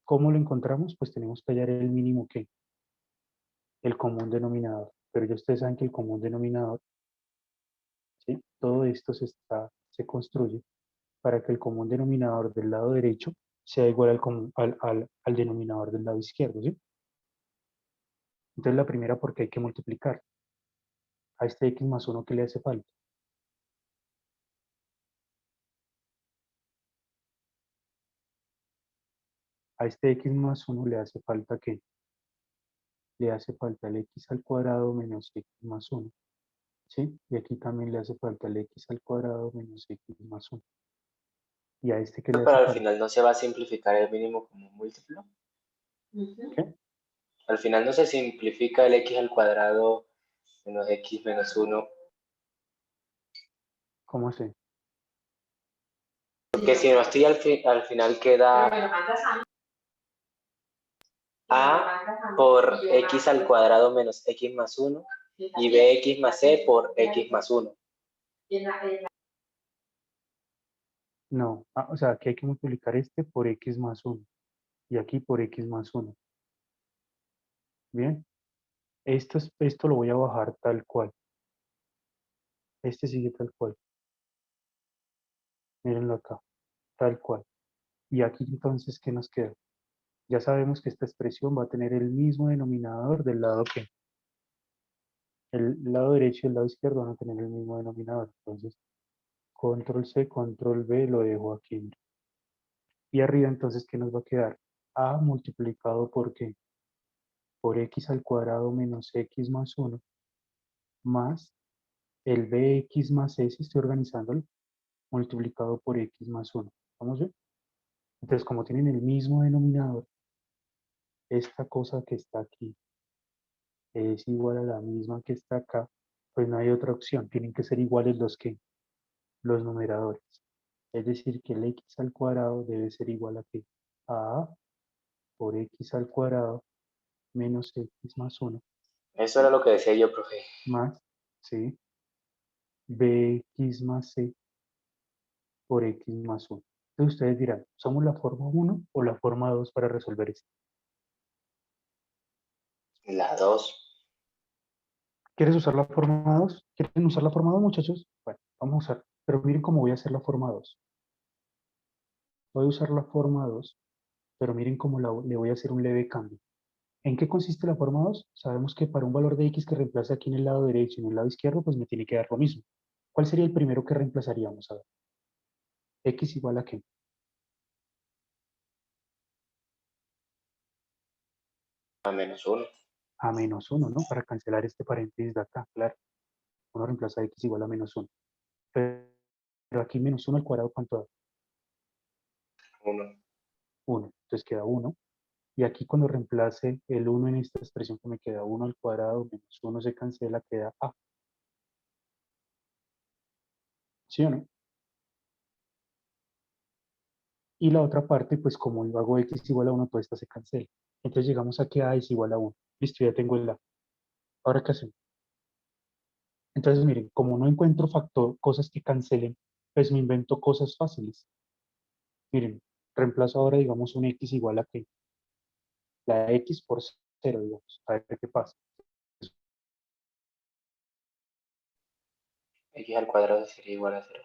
¿Cómo lo encontramos? Pues tenemos que hallar el mínimo que, el común denominador. Pero ya ustedes saben que el común denominador, ¿sí? Todo esto se construye para que el común denominador del lado derecho sea igual al denominador del lado izquierdo, ¿sí? Entonces la primera, porque hay que multiplicar. A este x más 1 que le hace falta. A este x más 1 le hace falta ¿qué? Le hace falta el x al cuadrado menos x más 1. ¿Sí? Y aquí también le hace falta el x al cuadrado menos x más 1. Y a este que le Pero hace al falta, final no se va a simplificar el mínimo como un múltiplo. ¿qué? Al final no se simplifica el x al cuadrado menos x menos 1. ¿Cómo sé? Porque si no estoy al final queda a por x al cuadrado menos x más 1 y bx más c por x más 1. No, o sea, aquí hay que multiplicar este por x más 1 y aquí por x más 1. Bien, esto lo voy a bajar tal cual. Este sigue tal cual. Mírenlo acá, tal cual. Y aquí entonces, ¿qué nos queda? Ya sabemos que esta expresión va a tener el mismo denominador del lado que El lado derecho y el lado izquierdo van a tener el mismo denominador. Entonces, control C, control V, lo dejo aquí. Mira. Y arriba, entonces, ¿qué nos va a quedar? A multiplicado por ¿qué? Por x al cuadrado menos x más 1, más el bx más c, si estoy organizándolo, multiplicado por x más 1. ¿Vamos bien? Entonces, como tienen el mismo denominador, esta cosa que está aquí es igual a la misma que está acá, pues no hay otra opción. Tienen que ser iguales los numeradores. Es decir, que el x al cuadrado debe ser igual a ¿qué? A por x al cuadrado menos x más 1 Eso era lo que decía yo, profe. más, ¿sí? Bx más c por x más 1. Entonces ustedes dirán, ¿somos la forma 1 o la forma 2 para resolver esto? La 2. ¿Quieres usar la forma 2? ¿Quieren usar la forma 2, muchachos? Bueno, vamos a usar, pero miren cómo voy a hacer la forma 2. Voy a usar la forma 2, pero miren cómo le voy a hacer un leve cambio. ¿En qué consiste la forma 2? Sabemos que para un valor de x que reemplace aquí en el lado derecho y en el lado izquierdo, pues me tiene que dar lo mismo. ¿Cuál sería el primero que reemplazaríamos? A ver, x igual a ¿qué? A menos 1. A menos 1, ¿no? Para cancelar este paréntesis de acá, claro. Uno reemplaza x igual a menos 1. Pero aquí menos 1 al cuadrado, ¿cuánto da? 1. 1. Entonces queda 1. Y aquí cuando reemplace el 1 en esta expresión que me queda 1 al cuadrado menos 1 se cancela, queda a. ¿Sí o no? Y la otra parte, pues como yo hago x igual a 1, toda esta se cancela. Entonces llegamos a que a es igual a 1. Listo, ya tengo el a. Ahora, ¿qué hacemos? Entonces, miren, como no encuentro cosas que cancelen, pues me invento cosas fáciles. Miren, reemplazo ahora, digamos, un x igual a que la x por 0, digamos. A ver qué pasa. X al cuadrado sería igual a 0.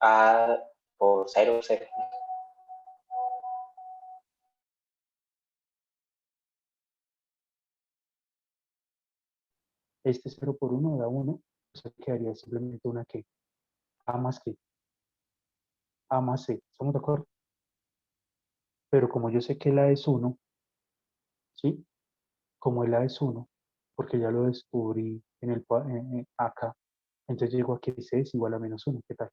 A por 0, 0. Este 0 por 1 da 1. O sea, quedaría simplemente una que. A más que. A más c. ¿Estamos de acuerdo? Pero como yo sé que la es 1, ¿sí? Como el a es 1, porque ya lo descubrí en acá, entonces llego a que c es igual a menos 1. ¿Qué tal?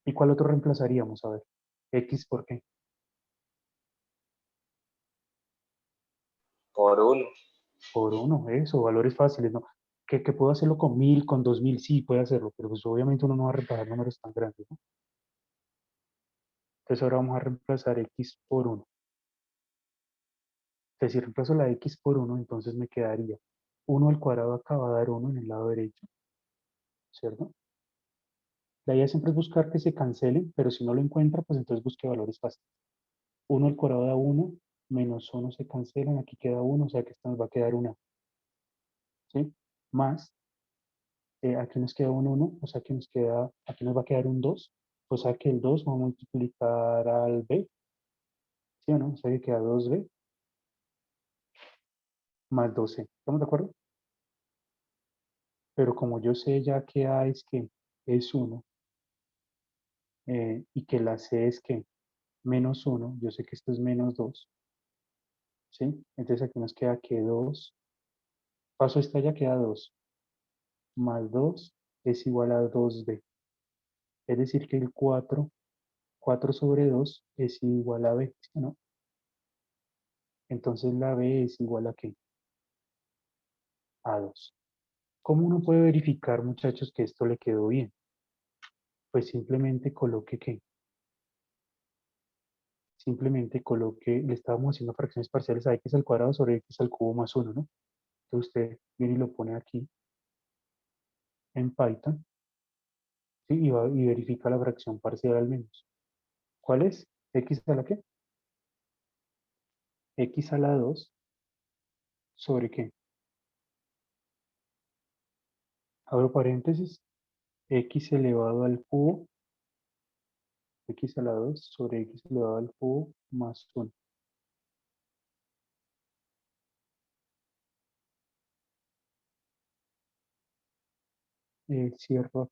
¿Y cuál otro reemplazaríamos? A ver, x por qué. Por 1. Por 1, eso, valores fáciles, ¿no? Que puedo hacerlo con 1000, con 2000, sí, puede hacerlo, pero pues obviamente uno no va a reemplazar números tan grandes, ¿no? Entonces ahora vamos a reemplazar x por 1. Entonces si reemplazo la x por 1, entonces me quedaría 1 al cuadrado acá va a dar 1 en el lado derecho, ¿cierto? La idea siempre es buscar que se cancelen, pero si no lo encuentra, pues entonces busque valores fáciles. 1 al cuadrado da 1, menos 1 se cancelan, aquí queda 1, o sea que esto nos va a quedar 1, ¿sí? Más, aquí nos queda un 1, o sea que aquí nos va a quedar un 2, o sea que el 2 va a multiplicar al b, ¿sí o no? O sea que queda 2b más 12, ¿estamos de acuerdo? Pero como yo sé ya que a es que es 1, y que la c es que menos 1, yo sé que esto es menos 2, ¿sí? Entonces aquí nos queda que 2, paso esta ya queda 2, más 2 es igual a 2b. Es decir que el 4 sobre 2 es igual a b, ¿sí o no? Entonces la b es igual a ¿qué? A 2. ¿Cómo uno puede verificar, muchachos, que esto le quedó bien? Pues simplemente coloque ¿qué? Simplemente coloque, le estábamos haciendo fracciones parciales a x al cuadrado sobre x al cubo más 1, ¿no? Entonces usted viene y lo pone aquí en Python, ¿sí? Y verifica la fracción parcial al menos. ¿Cuál es? ¿X a la qué? X a la 2 sobre ¿qué? Abro paréntesis, x elevado al cubo, x a la 2 sobre x elevado al cubo más 1. cierro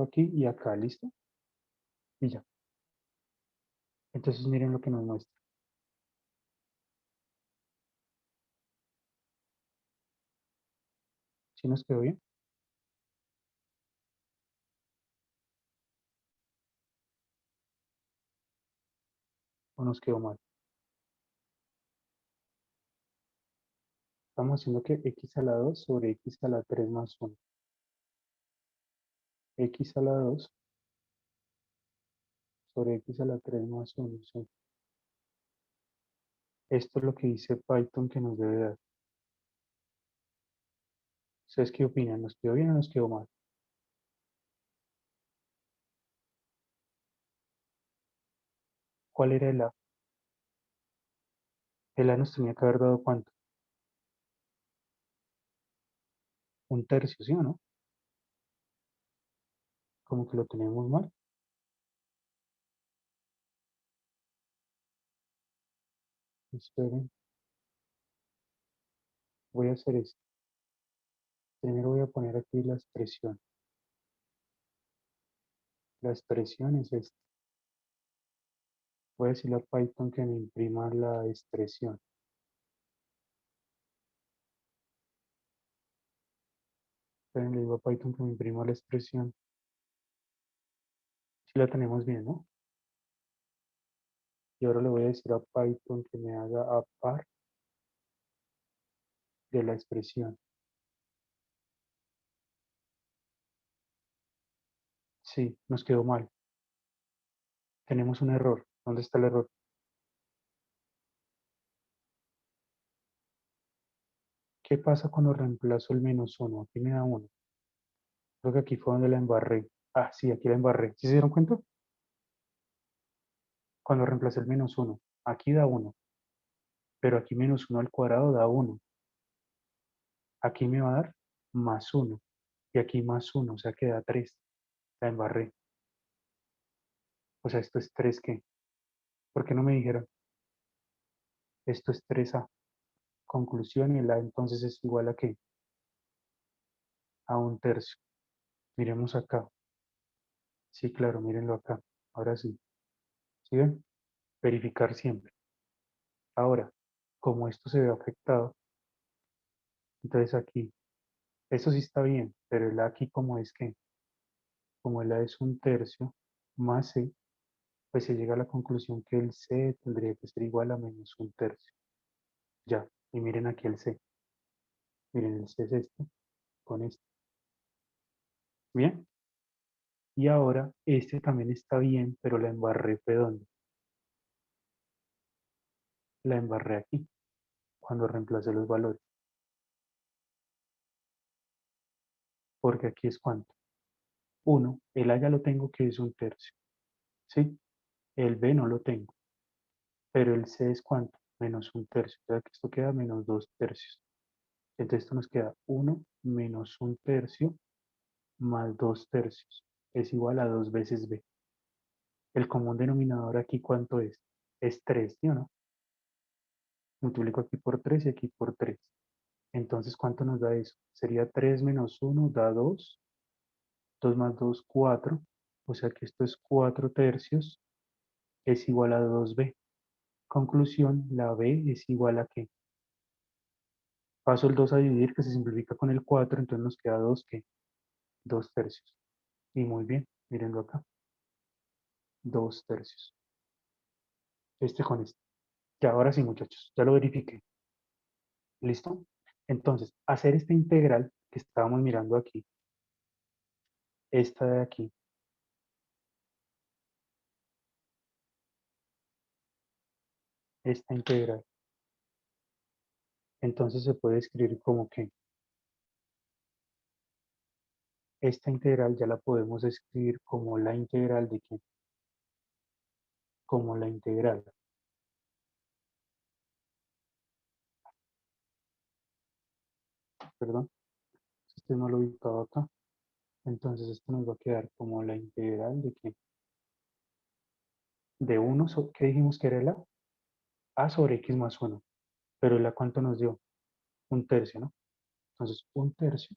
aquí y acá, ¿listo? Y ya. Entonces miren lo que nos muestra. ¿Sí nos quedó bien? ¿O nos quedó mal? Estamos haciendo que x a la 2 sobre x a la 3 más 1. X a la 2 sobre x a la 3 más 1. Sí. Esto es lo que dice Python que nos debe dar. ¿Ustedes qué opinan? ¿Nos quedó bien o nos quedó mal? ¿Cuál era el A? El A nos tenía que haber dado ¿cuánto? Un tercio, ¿sí o no? Como que lo tenemos mal. Esperen, voy a hacer esto. Primero voy a poner aquí la expresión. La expresión es esta. Voy a decirle a Python que me imprima la expresión. Esperen, le digo a Python que me imprima la expresión. Si la tenemos bien, ¿no? Y ahora le voy a decir a Python que me haga a par de la expresión. Sí, nos quedó mal. Tenemos un error. ¿Dónde está el error? ¿Qué pasa cuando reemplazo el -1? Aquí me da 1. Creo que aquí fue donde la embarré. Ah, sí, aquí la embarré. ¿Sí se dieron cuenta? Cuando reemplacé el -1. Aquí da 1. Pero aquí -1 al cuadrado da 1. Aquí me va a dar más 1. Y aquí más 1, o sea que da 3. La embarré. O sea, esto es 3, ¿qué? ¿Por qué no me dijeron? Esto es 3A. Conclusión, y el A entonces es igual a ¿qué? A un tercio. Miremos acá. Sí, claro, mírenlo acá. Ahora sí. ¿Sí ven? Verificar siempre. Ahora, como esto se ve afectado, entonces aquí, esto sí está bien, pero el A aquí como es que, como el A es un tercio más C, pues se llega a la conclusión que el C tendría que ser igual a menos un tercio. Ya, y miren aquí el C. Miren, el C es este, con este. Bien. Y ahora, este también está bien, pero la embarré fue ¿dónde? La embarré aquí, cuando reemplacé los valores. Porque aquí es cuánto. 1, el A ya lo tengo que es un tercio. ¿Sí? El B no lo tengo. Pero el C es cuánto, menos un tercio. O sea que esto queda menos 2 tercios. Entonces esto nos queda 1 menos un tercio más 2 tercios. Es igual a 2 veces B. El común denominador aquí, ¿cuánto es? Es 3, ¿sí o no? Multiplico aquí por 3 y aquí por 3. Entonces, ¿cuánto nos da eso? Sería 3 menos 1 da 2. 2 más 2, 4. O sea que esto es 4 tercios. Es igual a 2B. Conclusión, la B es igual a ¿qué? Paso el 2 a dividir, que se simplifica con el 4, entonces nos queda 2, ¿qué? 2 tercios. Y muy bien, mírenlo acá. 2 tercios. Este con este. Ya, ahora sí, muchachos, ya lo verifiqué. ¿Listo? Entonces, hacer esta integral que estábamos mirando aquí, esta de aquí, esta integral, entonces se puede escribir como que esta integral ya la podemos escribir como la integral de qué? Como la integral. Perdón, este no lo he ubicado acá. Entonces esto nos va a quedar como la integral de qué? De 1, ¿qué dijimos que era el A? A sobre X más 1. Pero el A ¿cuánto nos dio? Un tercio, ¿no? Entonces, un tercio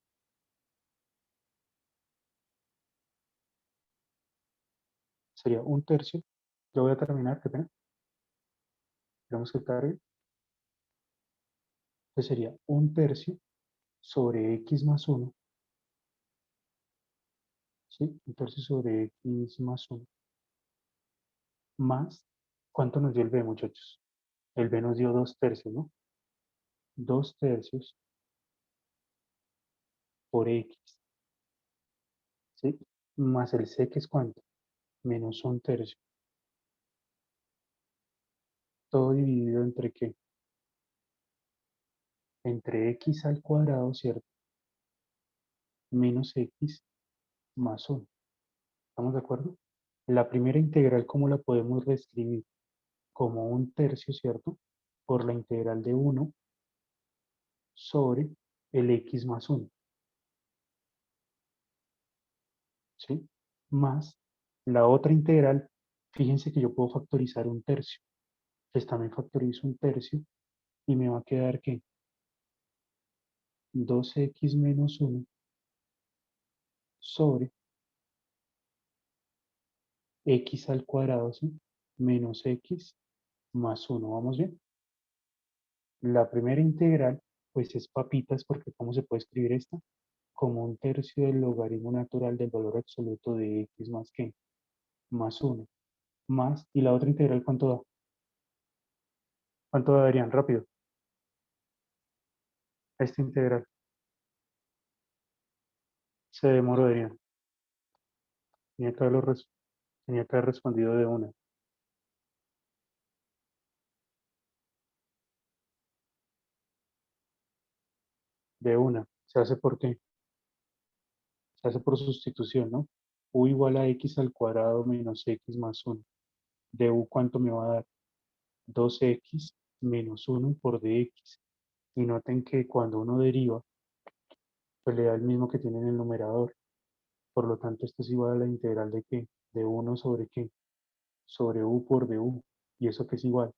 sería un tercio. Yo voy a terminar, qué pena. Tenemos que cargue. Entonces sería un tercio sobre x más 1. ¿Sí? Un tercio sobre x más 1. Más, ¿cuánto nos dio el b, muchachos? El b nos dio 2 tercios, ¿no? 2 tercios por x, ¿sí? Más el c, que es ¿cuánto? Menos un tercio. Todo dividido entre ¿qué? Entre x al cuadrado, ¿cierto? Menos x más 1. ¿Estamos de acuerdo? La primera integral, ¿cómo la podemos reescribir? Como un tercio, ¿cierto? Por la integral de 1 sobre el x más 1. ¿Sí? Más la otra integral, fíjense que yo puedo factorizar un tercio. Pues también factorizo un tercio y me va a quedar que 2x menos 1 sobre x al cuadrado, ¿sí? Menos x más 1. ¿Vamos bien? La primera integral, pues es papitas, porque ¿cómo se puede escribir esta? Como un tercio del logaritmo natural del valor absoluto de x más qué, más 1. Más, y la otra integral, ¿cuánto da? ¿Cuánto darían? Rápido. Esta integral. Se demoró, Adrián. Tenía que haber respondido de una. De una. ¿Se hace por qué? Se hace por sustitución, ¿no? U igual a x al cuadrado menos x más 1. De u, ¿cuánto me va a dar? 2x menos 1 por dx. Y noten que cuando uno deriva, pues le da el mismo que tiene en el numerador. Por lo tanto, esto es igual a la integral de qué? De 1 sobre qué? Sobre u por du. ¿Y eso qué es igual?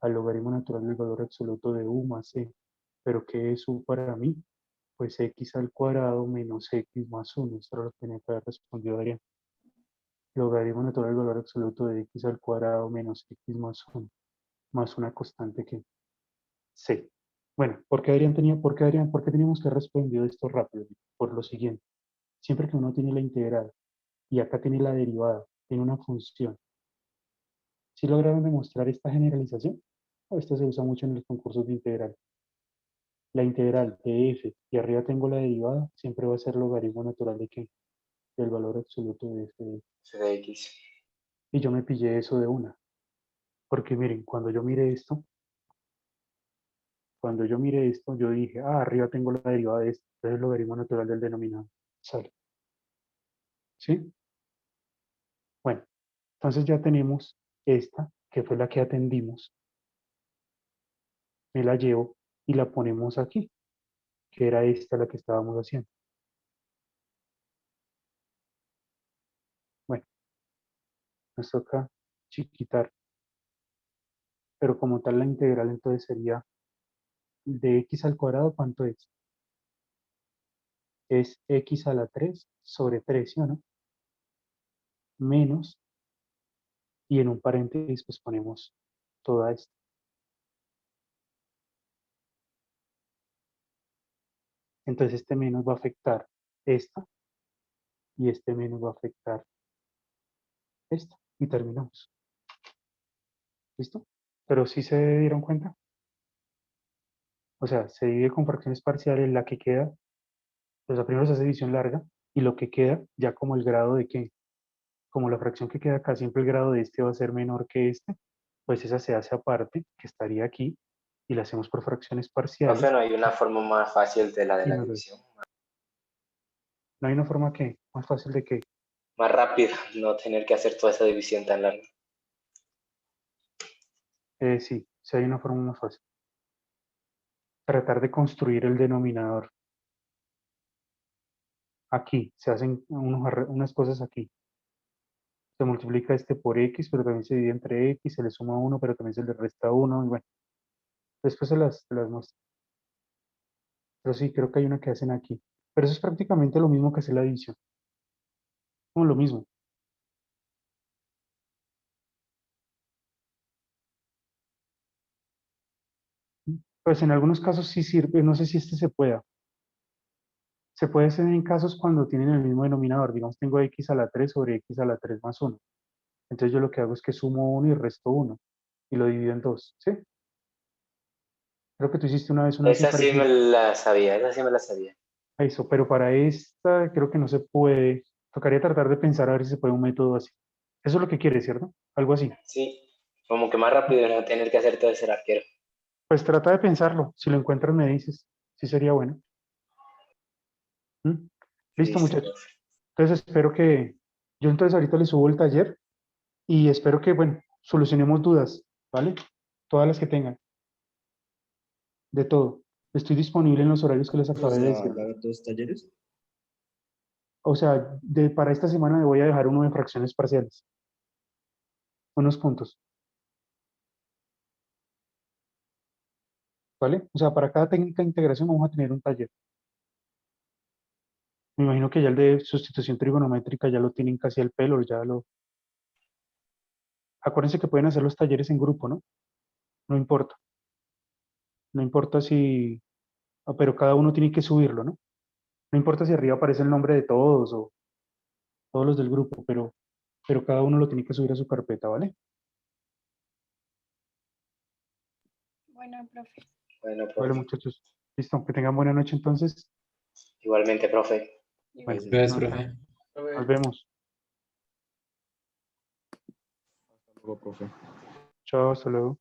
Al logaritmo natural del valor absoluto de u más c. ¿Pero qué es u para mí? Pues x al cuadrado menos x más 1. Eso era lo que tenía que haber respondido Adrián. Logaritmo natural del valor absoluto de x al cuadrado menos x más 1. Más una constante que c. Bueno, ¿por qué teníamos que responder esto rápido? Por lo siguiente. Siempre que uno tiene la integral y acá tiene la derivada, tiene una función. ¿Sí lograron demostrar esta generalización? O esto se usa mucho en los concursos de integral. La integral de f y arriba tengo la derivada, siempre va a ser logaritmo natural de qué? Del valor absoluto de f de x. C de X. Y yo me pillé eso de una. Porque miren, yo dije, arriba tengo la derivada de esto, entonces el logaritmo natural del denominador. Sale. ¿Sí? Bueno, entonces ya tenemos esta, que fue la que atendimos. Me la llevo y la ponemos aquí, que era esta la que estábamos haciendo. Bueno, nos toca chiquitar, pero como tal la integral entonces sería de x al cuadrado, ¿cuánto es? Es x a la 3 sobre 3, ¿sí o no? Menos, y en un paréntesis pues ponemos toda esta. Entonces este menos va a afectar esta, y este menos va a afectar esta, y terminamos. ¿Listo? Pero sí se dieron cuenta. O sea, se divide con fracciones parciales, la que queda, pues la primero se hace división larga, y lo que queda, ya como el grado de que, como la fracción que queda acá, siempre el grado de este va a ser menor que este, pues esa se hace aparte, que estaría aquí, y la hacemos por fracciones Profe, parciales, no hay una forma más fácil de y la nos da. división. No hay una forma que, más fácil de que, Más rápida, no tener que hacer toda esa división tan larga. sí hay una forma más fácil. Tratar de construir el denominador. Aquí, se hacen unas cosas aquí. Se multiplica este por x, pero también se divide entre x, se le suma 1, pero también se le resta 1, y bueno, después se las muestro. Pero sí, creo que hay una que hacen aquí. Pero eso es prácticamente lo mismo que hacer la división. Como lo mismo. Pues en algunos casos sí sirve, no sé si este se pueda. Se puede hacer en casos cuando tienen el mismo denominador. Digamos, tengo x a la 3 sobre x a la 3 más 1. Entonces yo lo que hago es que sumo 1 y resto 1. Y lo divido en 2. ¿Sí? Creo que tú hiciste una vez una así Esa sí parecida. me la sabía, esa sí me la sabía. Eso, pero para esta creo que no se puede. Tocaría tratar de pensar a ver si se puede un método así. Eso es lo que quieres, ¿cierto? Algo así. Sí, como que más rápido y no tener que hacer todo ese arquero. Pues trata de pensarlo. Si lo encuentras, me dices. Sí sería bueno. ¿Mm? Listo, Listo, muchachos. profe. Entonces espero que yo entonces ahorita les subo el taller y espero que, bueno, solucionemos dudas, ¿vale? Todas las que tengan, de todo. Estoy disponible en los horarios que les O acabé de sea, decir. ¿va a haber 2 talleres? O sea, para esta semana le voy a dejar uno de fracciones parciales. Unos puntos, ¿vale? O sea, para cada técnica de integración vamos a tener un taller. Me imagino que ya el de sustitución trigonométrica ya lo tienen casi al pelo, ya lo... Acuérdense que pueden hacer los talleres en grupo, ¿no? No importa. No importa si... pero cada uno tiene que subirlo, ¿no? No importa si arriba aparece el nombre de todos o todos los del grupo, pero cada uno lo tiene que subir a su carpeta, ¿vale? Bueno, profe. Bueno, Vale, profe. muchachos. Listo, que tengan buena noche entonces. Igualmente, profe. Bueno, Igual. Gracias, nos, profe. nos vemos. Hasta luego, profe. Chao, hasta luego.